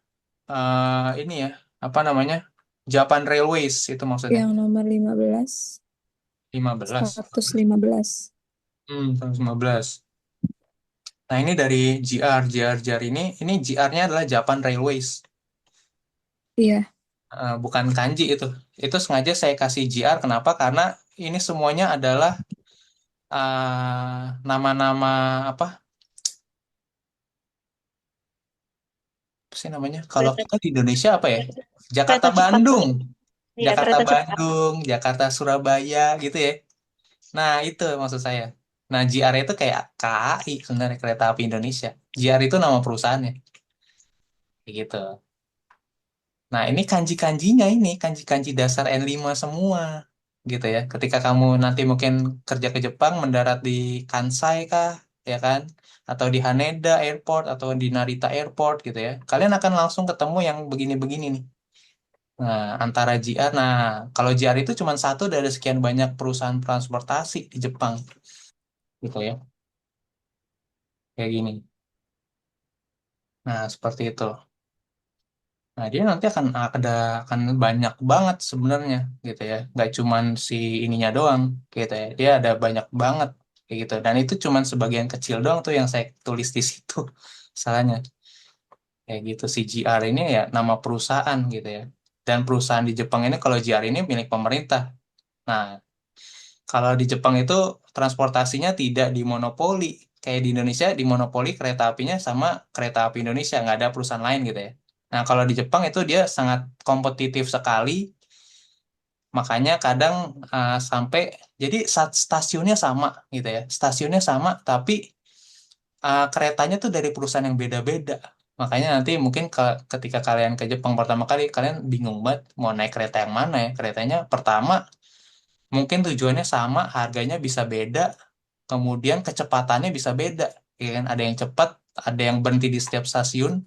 ini ya, apa namanya? Japan Railways itu maksudnya. Yang nomor 15. 15. 115. 115. Nah, ini dari GR ini GR-nya adalah Japan Railways. Iya. Bukan kanji itu. Itu sengaja saya kasih GR kenapa? Karena ini semuanya adalah nama-nama apa? Apa sih namanya? Kalau Kereta, kita di Indonesia apa ya? Jakarta kereta cepat. Bandung. Iya, Jakarta kereta cepat. Bandung, Jakarta Surabaya gitu ya. Nah, itu maksud saya. Nah, JR itu kayak KAI sebenarnya Kereta Api Indonesia. JR itu nama perusahaannya. Kayak gitu. Nah, ini kanji-kanjinya ini, kanji-kanji dasar N5 semua. gitu ya. Ketika kamu nanti mungkin kerja ke Jepang, mendarat di Kansai kah, ya kan? Atau di Haneda Airport atau di Narita Airport gitu ya. Kalian akan langsung ketemu yang begini-begini nih. Nah, antara JR. Nah, kalau JR itu cuma satu dari sekian banyak perusahaan transportasi di Jepang, gitu ya. Kayak gini. Nah, seperti itu. Nah, dia nanti akan banyak banget sebenarnya gitu ya. Nggak cuman si ininya doang gitu ya. Dia ada banyak banget kayak gitu. Dan itu cuman sebagian kecil doang tuh yang saya tulis di situ. Salahnya kayak gitu. Si GR ini ya nama perusahaan gitu ya. Dan perusahaan di Jepang ini kalau GR ini milik pemerintah. Nah, kalau di Jepang itu transportasinya tidak dimonopoli. Kayak di Indonesia dimonopoli kereta apinya sama kereta api Indonesia, nggak ada perusahaan lain gitu ya. Nah, kalau di Jepang itu dia sangat kompetitif sekali, makanya kadang sampai jadi stasiunnya sama gitu ya. Stasiunnya sama, tapi keretanya tuh dari perusahaan yang beda-beda. Makanya nanti mungkin ketika kalian ke Jepang pertama kali, kalian bingung banget mau naik kereta yang mana ya. Keretanya pertama mungkin tujuannya sama, harganya bisa beda, kemudian kecepatannya bisa beda. Ya kan? Ada yang cepat, ada yang berhenti di setiap stasiun,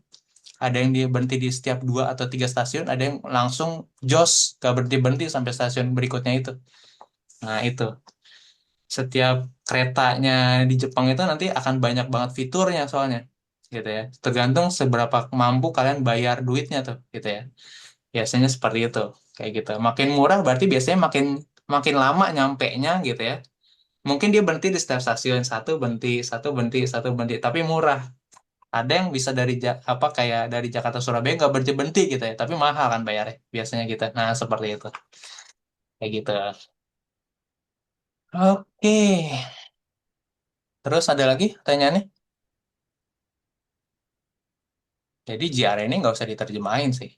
ada yang dia berhenti di setiap 2 atau 3 stasiun, ada yang langsung jos, gak berhenti-berhenti sampai stasiun berikutnya itu. Nah, itu. Setiap keretanya di Jepang itu nanti akan banyak banget fiturnya soalnya. Gitu ya. Tergantung seberapa mampu kalian bayar duitnya tuh, gitu ya. Biasanya seperti itu. Kayak gitu. Makin murah berarti biasanya makin makin lama nyampe-nya gitu ya. Mungkin dia berhenti di setiap stasiun, satu berhenti, satu berhenti, satu berhenti, tapi murah. Ada yang bisa dari apa kayak dari Jakarta Surabaya nggak berhenti berhenti gitu ya, tapi mahal kan bayarnya biasanya gitu. Nah seperti itu, kayak gitu. Oke, terus ada lagi pertanyaannya. Jadi JR ini nggak usah diterjemahin sih,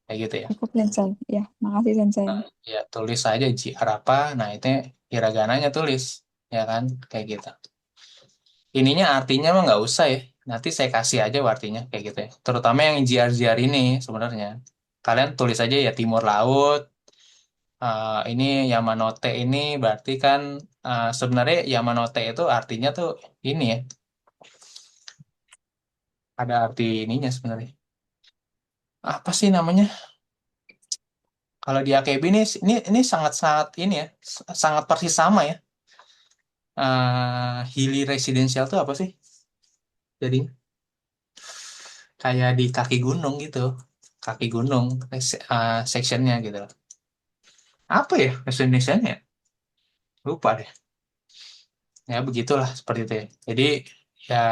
kayak gitu ya. Cukup Sensei. Ya, makasih Sensei. Nah, ya tulis aja JR apa, nah itu hiragananya tulis, ya kan, kayak gitu. Ininya artinya mah nggak usah ya. Nanti saya kasih aja artinya kayak gitu ya. Terutama yang JR-JR ini sebenarnya. Kalian tulis aja ya Timur Laut. Ini Yamanote ini berarti kan sebenarnya Yamanote itu artinya tuh ini ya. Ada arti ininya sebenarnya. Apa sih namanya? Kalau di AKB ini sangat-sangat ini ya. Sangat persis sama ya. Hilly Residential tuh apa sih? Jadi kayak di kaki gunung gitu. Kaki gunung sectionnya gitu. Apa ya bahasa Indonesianya? Lupa deh. Ya begitulah seperti itu ya. Jadi ya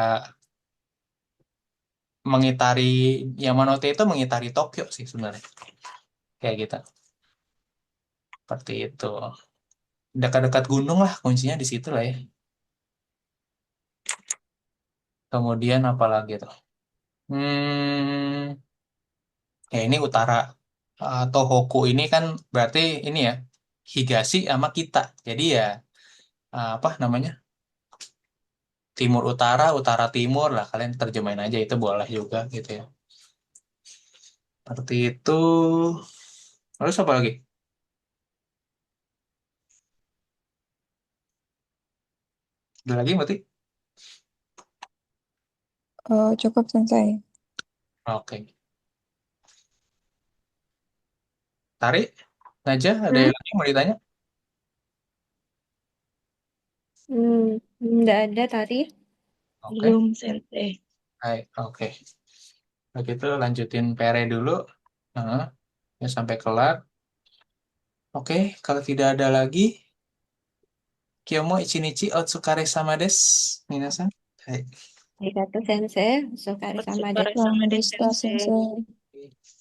mengitari Yamanote itu mengitari Tokyo sih sebenarnya. Kayak gitu. Seperti itu. Dekat-dekat gunung lah kuncinya di situ lah ya. Kemudian apa lagi tuh? Hmm, ya ini utara. Tohoku ini kan berarti ini ya Higashi sama kita. Jadi ya apa namanya? Timur utara, utara timur lah. Kalian terjemahin aja itu boleh juga gitu ya. Seperti itu. Terus apa lagi? Ada lagi berarti? Cukup Sensei. Oke. Tarik, Najah, ada Hmm? yang lagi mau ditanya? Nggak ada tadi. Oke. Belum Sensei. Hai, oke. Begitu lanjutin PR dulu. Heeh, ya sampai kelar. Oke, kalau tidak ada lagi, Kyomo ichinichi otsukare-sama desu. Minasan. Hai. Arigato sensei, sukari sama Otsukare deh. sama de Wangesta Sensei. Sensei.